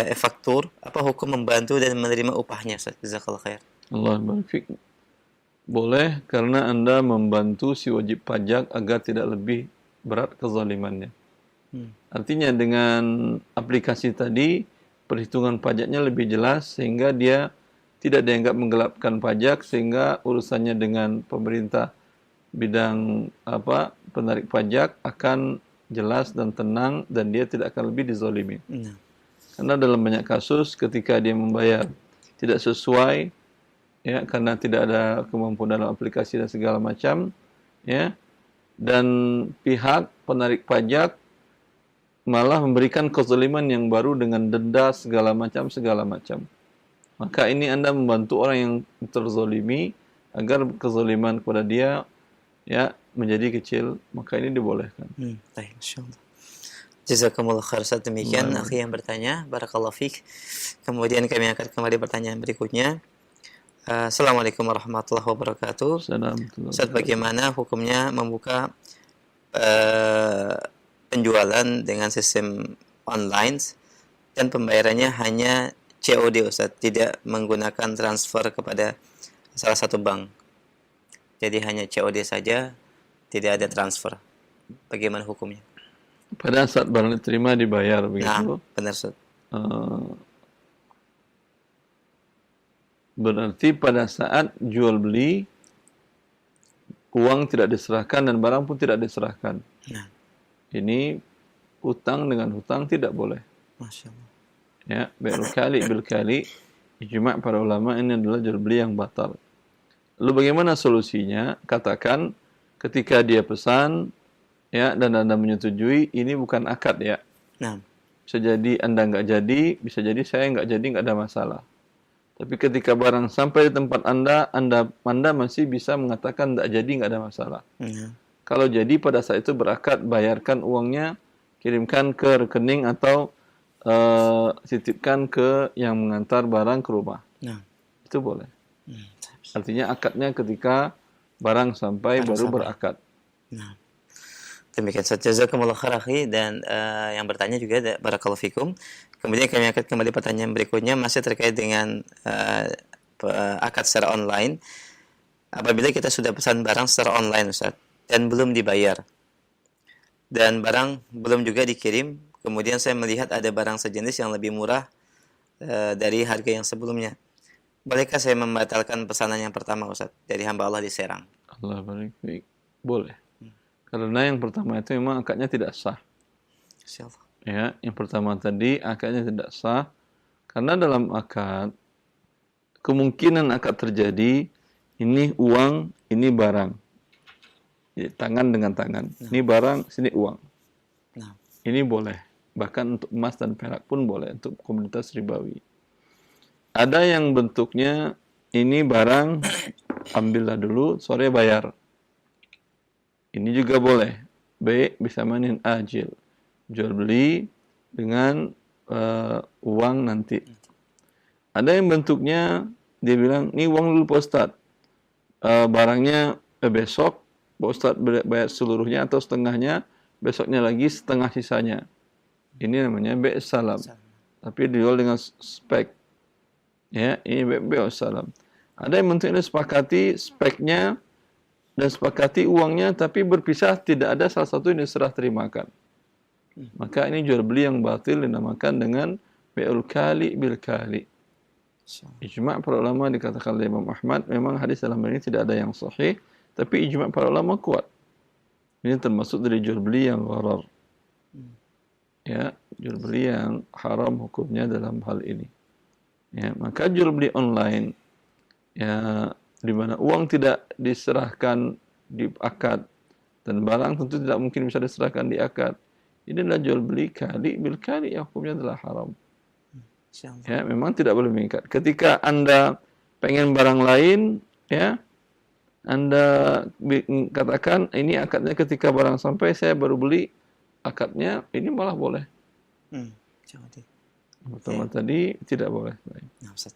e-faktur. Apa hukum membantu dan menerima upahnya, Ustaz? Jazakallahu khair. Allah barik. Boleh, karena Anda membantu si wajib pajak agar tidak lebih berat kezalimannya. Artinya dengan aplikasi tadi, perhitungan pajaknya lebih jelas, sehingga dia tidak dianggap menggelapkan pajak, sehingga urusannya dengan pemerintah bidang penarik pajak akan jelas dan tenang, dan dia tidak akan lebih dizalimi. Karena dalam banyak kasus, ketika dia membayar tidak sesuai, ya, karena tidak ada kemampuan dalam aplikasi dan segala macam, ya, dan pihak penarik pajak malah memberikan kezaliman yang baru dengan denda segala macam. Maka ini Anda membantu orang yang terzalimi agar kezaliman kepada dia, ya, menjadi kecil, maka ini dibolehkan. Baik, insyaallah. Jazakumullah khair. Saat demikian akhi yang bertanya, barakallahu fiik. Kemudian kami angkat kembali pertanyaan berikutnya. Assalamualaikum warahmatullahi wabarakatuh. Ustaz, bagaimana hukumnya membuka penjualan dengan sistem online dan pembayarannya hanya COD, Ustaz, tidak menggunakan transfer kepada salah satu bank. Jadi hanya COD saja, tidak ada transfer. Bagaimana hukumnya? Pada saat barang diterima dibayar, begitu? Benar, Ustaz. Berarti pada saat jual beli, uang tidak diserahkan dan barang pun tidak diserahkan. Ini hutang dengan hutang tidak boleh. Masya Allah. Ya, bil kali, ijma' para ulama, ini adalah jual beli yang batal. Lalu bagaimana solusinya? Katakan ketika dia pesan, ya, dan Anda menyetujui, ini bukan akad, ya. Bisa jadi Anda nggak jadi, bisa jadi saya nggak jadi, nggak ada masalah. Tapi ketika barang sampai di tempat Anda masih bisa mengatakan nggak jadi, nggak ada masalah. Kalau jadi pada saat itu berakad, bayarkan uangnya, kirimkan ke rekening atau titipkan ke yang mengantar barang ke rumah. Itu boleh. Artinya akadnya ketika barang sampai Barang baru sampai. berakad. Nah, demikian saja. Jazakumullah khair akhi. Dan yang bertanya juga barakallahu fikum. Kemudian kami angkat kembali pertanyaan berikutnya masih terkait dengan akad secara online. Apabila kita sudah pesan barang secara online Ustaz dan belum dibayar dan barang belum juga dikirim, kemudian saya melihat ada barang sejenis yang lebih murah dari harga yang sebelumnya. Bolehkah saya membatalkan pesanan yang pertama Ustaz dari hamba Allah di Serang? Allah barik fiik. Boleh. Karena yang pertama itu memang akadnya tidak sah. Insyaallah. Ya, yang pertama tadi akadnya tidak sah karena dalam akad kemungkinan akad terjadi ini uang, ini barang. Ya, tangan dengan tangan. Ini barang, sini uang. Nah, Ini boleh. Bahkan untuk emas dan perak pun boleh untuk komoditas ribawi. Ada yang bentuknya ini barang ambillah dulu, sore bayar. Ini juga boleh. B bisa manin ajil. Jual beli dengan uang nanti. Ada yang bentuknya dia bilang, ini uang dulu Pak Ustadz. Barangnya besok Pak Ustadz bayar seluruhnya atau setengahnya, besoknya lagi setengah sisanya. Ini namanya B' salam. Tapi dijual dengan spek. Ya, ini B' salam. Ada yang bentuknya sepakati speknya dan sepakati uangnya tapi berpisah, tidak ada salah satu yang diserah terimakan. Maka ini jual beli yang batil dinamakan dengan Bai'ul kali bil kali. Ijma' para ulama dikatakan oleh Imam Ahmad, memang hadis dalam ini tidak ada yang sahih, tapi ijma' para ulama kuat. Ini termasuk dari jual beli yang gharar. Ya, jual beli yang haram hukumnya dalam hal ini. Ya, maka jual beli online ya di mana uang tidak diserahkan di akad dan barang tentu tidak mungkin bisa diserahkan di akad. Ini adalah jual beli kali bil kali yang hukumnya adalah haram. Ya, memang tidak boleh mengikat. Ketika Anda pengen barang lain, ya, Anda katakan ini akadnya ketika barang sampai saya baru beli, akadnya ini malah boleh. Pertama tadi tidak boleh. Nah, Ustaz.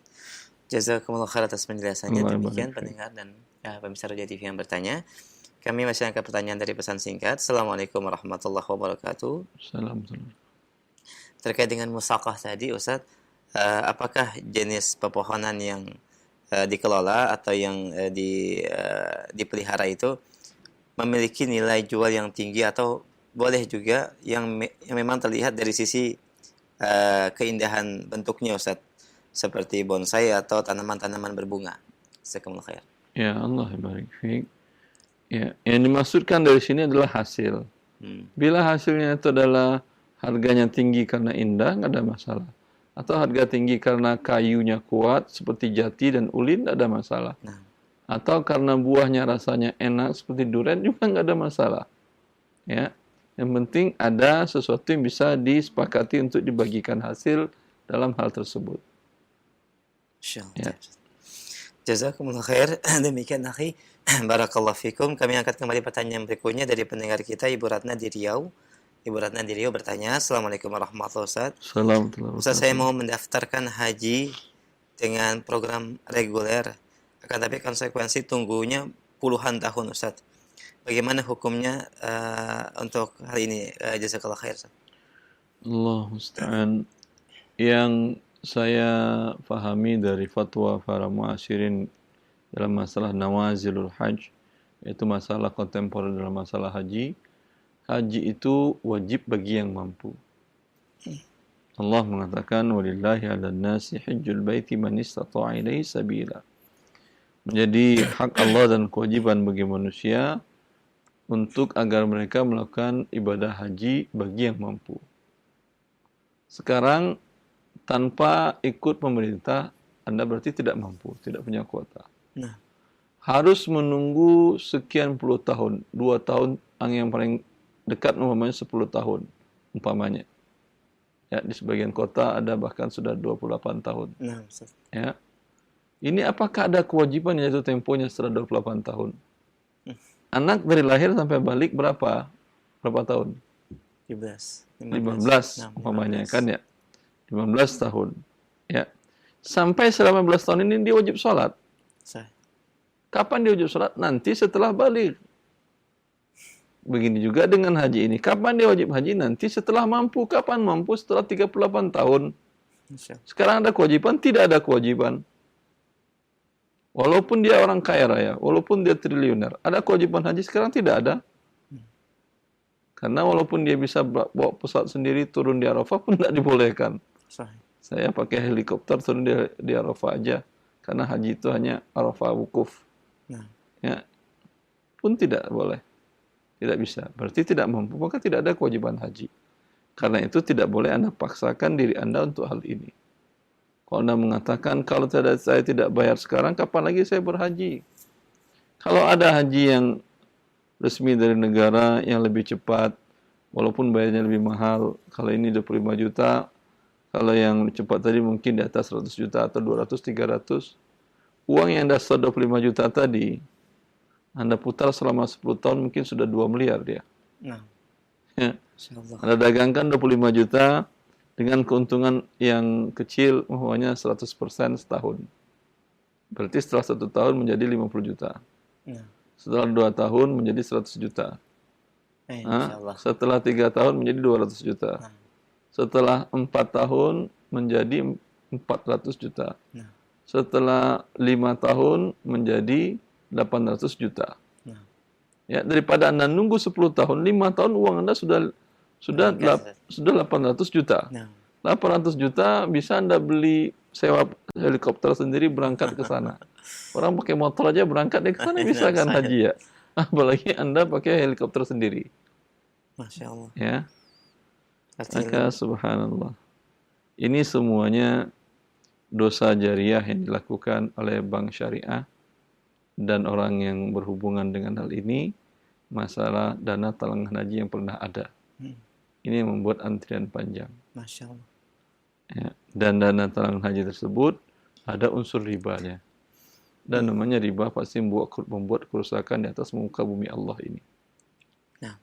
Jazakumullah khair atas penjelasannya. Allah Demikian barik. pendengar dan pemirsa Roja TV yang bertanya. Kami masih angkat pertanyaan dari pesan singkat. Assalamualaikum warahmatullahi wabarakatuh. Assalamualaikum. Terkait dengan musaqah tadi Ustaz, apakah jenis pepohonan yang dikelola atau yang dipelihara itu memiliki nilai jual yang tinggi atau boleh juga yang memang terlihat dari sisi keindahan bentuknya Ustaz, seperti bonsai atau tanaman-tanaman berbunga? Jazakumullah khair. Ya Allah barik fiik. Ya, yang dimaksudkan dari sini adalah hasil. Bila hasilnya itu adalah harganya tinggi karena indah, nggak ada masalah. Atau harga tinggi karena kayunya kuat seperti jati dan ulin, nggak ada masalah. Atau karena buahnya rasanya enak seperti durian juga nggak ada masalah. Ya, yang penting ada sesuatu yang bisa disepakati untuk dibagikan hasil dalam hal tersebut. Insyaallah. Ya. Jazakumullah khair. Demikian akhi. Barakallahu fikum. Kami angkat kembali pertanyaan berikutnya dari pendengar kita Ibu Ratna di Riau. Ibu Ratna di Riau bertanya, Assalamualaikum warahmatullahi wabarakatuh. Assalamualaikum. Ustaz, saya mau mendaftarkan haji dengan program reguler, akan tapi konsekuensi tunggunya puluhan tahun Ustaz. Bagaimana hukumnya untuk hal ini? Jazakallah khair Ustaz. Allah musta'an. Yang saya fahami dari fatwa para muasyirin dalam masalah nawazilul hajj, yaitu masalah kontemporer dalam masalah haji, haji itu wajib bagi yang mampu. Allah mengatakan walillahi 'alan nasi hajjul baiti man istata'a ilaihi sabila. Menjadi hak Allah dan kewajiban bagi manusia untuk agar mereka melakukan ibadah haji bagi yang mampu. Sekarang tanpa ikut pemerintah, Anda berarti tidak mampu, tidak punya kuota. Nah, Harus menunggu sekian puluh tahun, 2 tahun, yang paling dekat umpamanya 10 tahun, umpamanya. Ya, di sebagian kota ada bahkan sudah 28 tahun. nah Ustaz. Ya. Ini apakah ada kewajiban yaitu temponya setelah 28 tahun? Anak dari lahir sampai balik berapa? Berapa tahun? 15 umpamanya kan ya. 15 tahun. Ya. Sampai selama 15 tahun ini dia wajib sholat. Kapan dia wajib sholat? Nanti setelah balik. Begini juga dengan haji ini. Kapan dia wajib haji? Nanti setelah mampu. Kapan mampu? Setelah 38 tahun. Sekarang ada kewajiban? Tidak ada kewajiban. Walaupun dia orang kaya raya, walaupun dia triliuner, ada kewajiban haji sekarang? Tidak ada. Karena walaupun dia bisa bawa pesawat sendiri turun di Arafah pun tidak dibolehkan. Saya pakai helikopter turun di Arafah aja. Karena haji itu hanya Arafah wukuf. Ya, pun tidak boleh. Tidak bisa. Berarti tidak mampu, maka tidak ada kewajiban haji. Karena itu tidak boleh Anda paksakan diri Anda untuk hal ini. Kalau Anda mengatakan, kalau saya tidak bayar sekarang, kapan lagi saya berhaji? Kalau ada haji yang resmi dari negara yang lebih cepat, walaupun bayarnya lebih mahal, kalau ini 25 juta, kalau yang cepat tadi mungkin di atas 100 juta atau 200, 300, uang yang dasar 25 juta tadi, Anda putar selama 10 tahun mungkin sudah 2 miliar dia. Ya. Anda dagangkan 25 juta, dengan keuntungan yang kecil, umpamanya 100% setahun. Berarti setelah 1 tahun menjadi 50 juta. Setelah 2 tahun menjadi 100 juta. Setelah 3 tahun menjadi 200 juta. Setelah 4 tahun menjadi 400 juta. Setelah 5 tahun menjadi 800 juta. Ya, daripada Anda nunggu 10 tahun, 5 tahun uang Anda sudah 800 juta. 800 juta bisa Anda beli sewa helikopter sendiri berangkat ke sana. Orang pakai motor aja berangkat ke sana bisa kan haji ya. Apalagi Anda pakai helikopter sendiri. Masya Allah. Ya. Maka subhanallah. Ini semuanya dosa jariah yang dilakukan oleh bank syariah dan orang yang berhubungan dengan hal ini, masalah dana talangan haji yang pernah ada. Ini yang membuat antrian panjang. Masya Allah. Ya, dan dana talangan haji tersebut ada unsur ribanya. Dan namanya riba pasti membuat kerusakan di atas muka bumi Allah ini. Nah.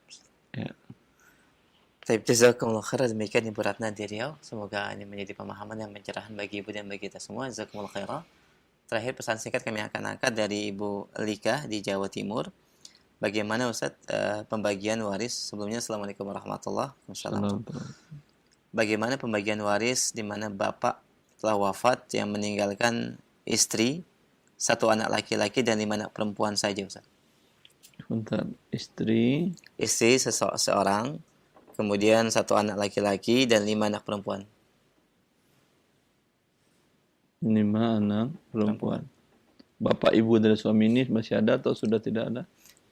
Ya. Baik, jazakumullah khairan, demikian Ibu Ratna di Riau. Semoga ini menjadi pemahaman yang mencerahan bagi Ibu dan bagi kita semua. Jazakumullah khairan. Terakhir pesan singkat kami akan angkat dari Ibu Lika di Jawa Timur. Bagaimana Ustaz pembagian waris? Sebelumnya Assalamualaikum warahmatullahi wabarakatuh. Bagaimana pembagian waris di mana bapak telah wafat yang meninggalkan istri, 1 anak laki-laki dan 5 anak perempuan saja Ustaz? Bentar, istri seorang, kemudian 1 anak laki-laki dan 5 anak perempuan. 5 anak perempuan. Bapak ibu dari suami ini masih ada atau sudah tidak ada?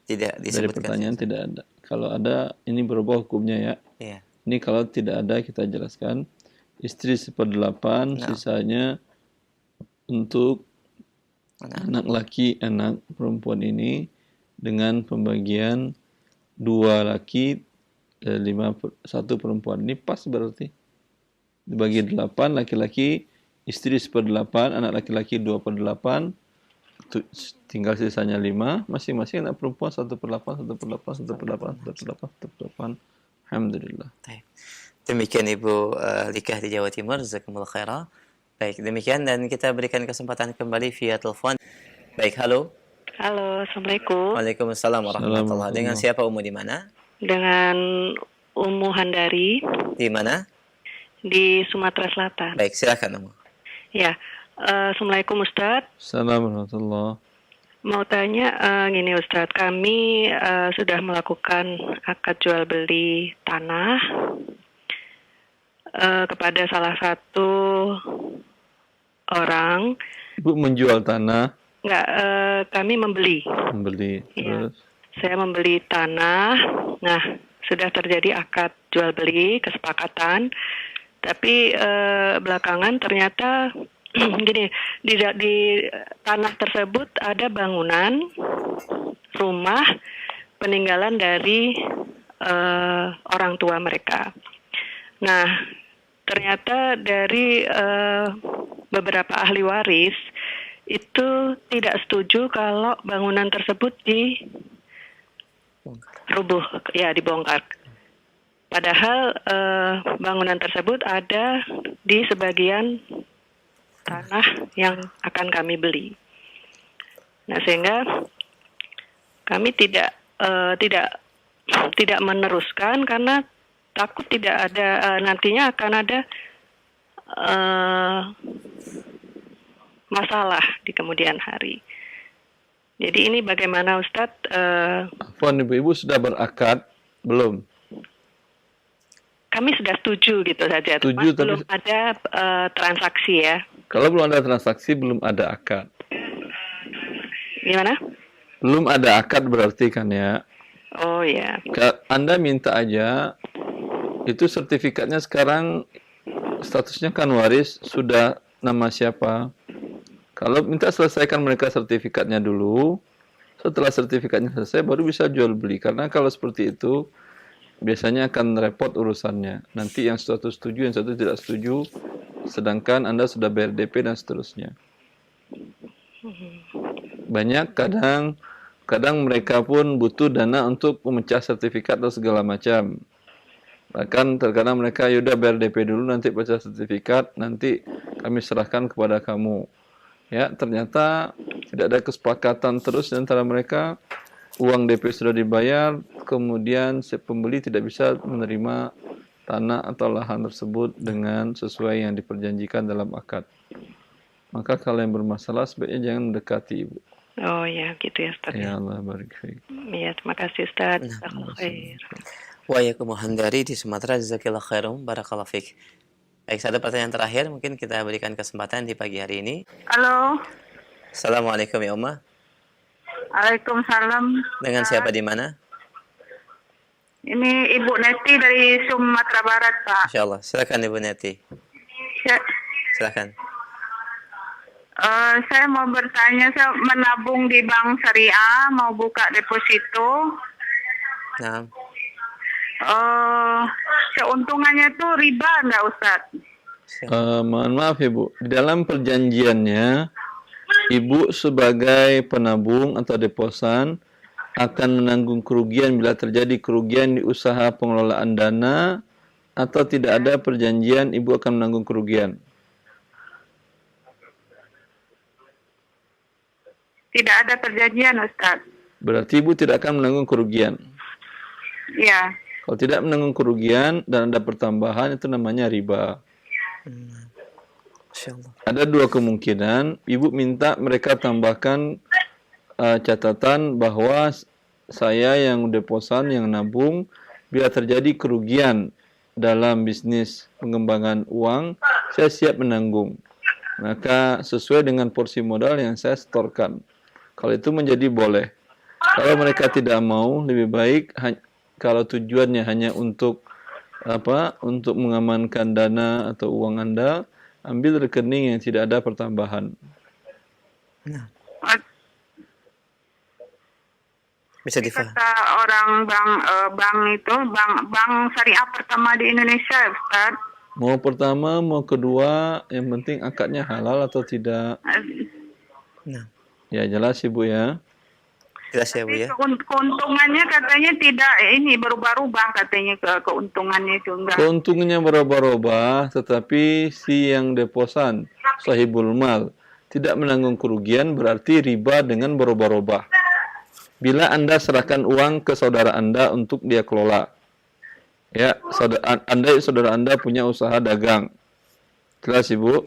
Tidak disebutkan. Dari pertanyaan tidak ada. Kalau ada, ini berubah hukumnya ya. Iya. Ini kalau tidak ada kita jelaskan. Istri 1/8, sisanya untuk anak laki, anak perempuan ini dengan pembagian 2 laki, 1 perempuan. Ini pas berarti. Dibagi 8, laki-laki, istri 1/8, anak laki-laki 2/8, tinggal sisanya 5, masing-masing anak perempuan 1/8, 1/8, 1/8, 1/8, 1/8. Alhamdulillah. Demikian Ibu Lika di Jawa Timur, jazakumullah khairan. Baik, demikian dan kita berikan kesempatan kembali via telepon. Baik, halo. Halo, Assalamualaikum. Waalaikumsalam warahmatullahi wabarakatuh. Dengan siapa Umu di mana? Dengan Umu Handari. Di mana? Di Sumatera Selatan. Baik, silakan Umu. Ya, Assalamualaikum Ustadz. Assalamualaikum. Mau tanya gini Ustadz, kami sudah melakukan akad jual beli tanah kepada salah satu orang. Ibu menjual tanah? Enggak, kami membeli. Membeli, terus? Ya, saya membeli tanah. Nah, sudah terjadi akad jual beli, kesepakatan. Tapi belakangan ternyata gini, di tanah tersebut ada bangunan rumah peninggalan dari orang tua mereka. Nah, ternyata dari beberapa ahli waris itu tidak setuju kalau bangunan tersebut dibongkar. Padahal bangunan tersebut ada di sebagian tanah yang akan kami beli. Nah, sehingga kami tidak meneruskan karena takut tidak ada nantinya akan ada masalah di kemudian hari. Jadi ini bagaimana Ustadz? Afwan Ibu sudah berakad belum? Kami sudah setuju gitu saja, Setuju, tapi belum ada transaksi ya. Kalau belum ada transaksi, belum ada akad. Gimana? Belum ada akad berarti kan ya? Oh ya. Anda minta aja, itu sertifikatnya sekarang statusnya kan waris, sudah nama siapa. Kalau minta selesaikan mereka sertifikatnya dulu, setelah sertifikatnya selesai baru bisa jual beli. Karena kalau seperti itu, biasanya akan repot urusannya. Nanti yang satu setuju, yang satu tidak setuju, sedangkan Anda sudah bayar DP dan seterusnya. Banyak kadang mereka pun butuh dana untuk memecah sertifikat atau segala macam. Bahkan terkadang mereka yaudah bayar DP dulu, nanti pecah sertifikat, nanti kami serahkan kepada kamu. Ya, ternyata tidak ada kesepakatan terus di antara mereka. Uang DP sudah dibayar, kemudian si pembeli tidak bisa menerima tanah atau lahan tersebut dengan sesuai yang diperjanjikan dalam akad. Maka kalau yang bermasalah sebaiknya jangan mendekati, Ibu. Oh ya, gitu ya Ustaz. Ya Allah barik fiik. Ya, terima kasih Ustaz. Waalaikumsalam dari di Sumatera, jazakallahu khairan, barakallahu fiik. Baik, satu pertanyaan terakhir mungkin kita berikan kesempatan di pagi hari ini. Halo. Assalamualaikum ya Umma. Waalaikumsalam. Dengan siapa di mana? Ini Ibu Neti dari Sumatera Barat, Pak. Insya Allah. Silakan Ibu Neti. Silakan. Saya mau bertanya, saya menabung di bank syariah, mau buka deposito. Nah. Keuntungannya tuh riba enggak, Ustaz? Mohon maaf Ibu, di dalam perjanjiannya Ibu sebagai penabung atau deposan akan menanggung kerugian bila terjadi kerugian di usaha pengelolaan dana, atau tidak ada perjanjian Ibu akan menanggung kerugian? Tidak ada perjanjian, Ustaz. Berarti Ibu tidak akan menanggung kerugian. Iya. Kalau tidak menanggung kerugian dan ada pertambahan, itu namanya riba. Ada dua kemungkinan. Ibu minta mereka tambahkan catatan bahwa saya yang deposan, yang nabung, bila terjadi kerugian dalam bisnis pengembangan uang, saya siap menanggung. Maka sesuai dengan porsi modal yang saya setorkan. Kalau itu menjadi boleh. Kalau mereka tidak mau, lebih baik kalau tujuannya hanya untuk untuk mengamankan dana atau uang Anda, ambil rekening yang tidak ada pertambahan. Nah. Bisa difahami. Kata orang bank syariah pertama di Indonesia, Ustaz. Mau pertama, mau kedua, yang penting akadnya halal atau tidak. Nah. Ya jelas Ibu ya. Jelas ya Bu ya. Keuntungannya katanya tidak berubah-ubah katanya keuntungannya itu enggak. Keuntungannya berubah-ubah, tetapi si yang deposan sahibul mal tidak menanggung kerugian, berarti riba dengan berubah-ubah. Bila Anda serahkan uang ke saudara Anda untuk dia kelola. Ya, saudara Anda punya usaha dagang. Jelas Ibu?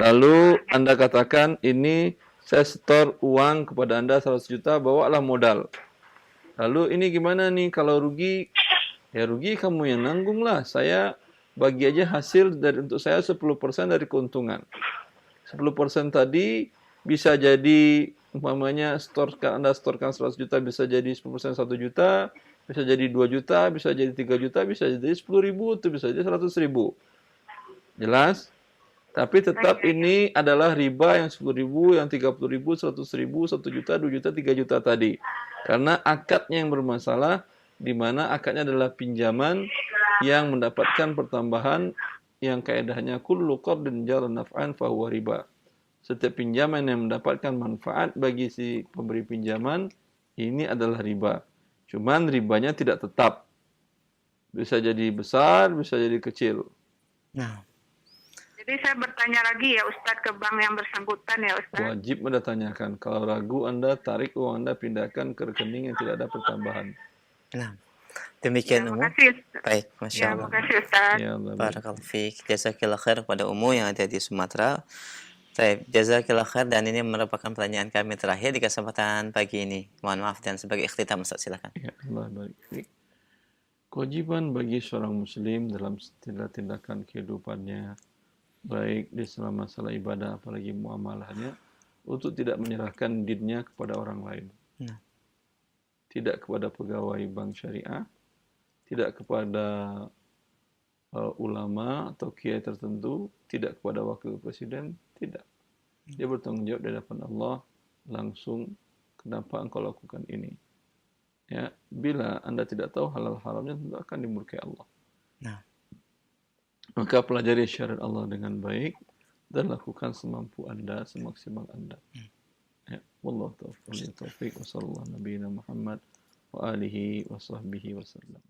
Lalu Anda katakan, ini saya setor uang kepada Anda 100 juta, bawalah modal. Lalu ini gimana nih kalau rugi? Ya rugi kamu yang nanggung lah. Saya bagi aja hasil untuk saya 10% dari keuntungan. 10% tadi bisa jadi umpamanya Anda setorkan 100 juta, bisa jadi 10% 1 juta, bisa jadi 2 juta, bisa jadi 3 juta, bisa jadi 10 ribu, itu bisa jadi 100 ribu. Jelas? Tapi tetap ini adalah riba yang 10 ribu, yang 30 ribu, 100 ribu, 1 juta, 2 juta, 3 juta tadi. Karena akadnya yang bermasalah, di mana akadnya adalah pinjaman yang mendapatkan pertambahan yang kaedahnya kullu qardin jara naf'an fahuwa riba. Setiap pinjaman yang mendapatkan manfaat bagi si pemberi pinjaman, ini adalah riba. Cuman ribanya tidak tetap. Bisa jadi besar, bisa jadi kecil. Nah. Jadi saya bertanya lagi ya Ustadz ke bank yang bersangkutan ya Ustadz. Wajib Anda tanyakan. Kalau ragu Anda tarik uang Anda, pindahkan ke rekening yang tidak ada pertambahan. Nah, demikian Umu. Makasih Ustadz. Baik, Masya Ya, Allah. makasih Ustadz. Ya Allah. Barakallahu fiik. Jazakillah khair kepada Umu yang ada di Sumatera. Baik, jazakillah khair, dan ini merupakan pertanyaan kami terakhir di kesempatan pagi ini. Mohon maaf, dan sebagai ikhtitam Ustaz, silakan. Ya Allah barik. Kewajiban bagi seorang muslim dalam setiap tindakan kehidupannya, baik di selama masalah ibadah apalagi muamalahnya, untuk tidak menyerahkan dinnya kepada orang lain. Nah. Tidak kepada pegawai bank syariah, tidak kepada ulama atau kiai tertentu, tidak kepada wakil presiden, tidak. Dia bertanggung jawab di hadapan Allah langsung, kenapa engkau lakukan ini. Ya, bila Anda tidak tahu halal haramnya, tentu akan dimurkai Allah. Nah. Maka pelajari syariat Allah dengan baik dan lakukan semampu Anda, semaksimal Anda. Ya, wallahu taufiq wa sallallahu nabiyina Muhammad wa alihi wa sahbihi wasallam.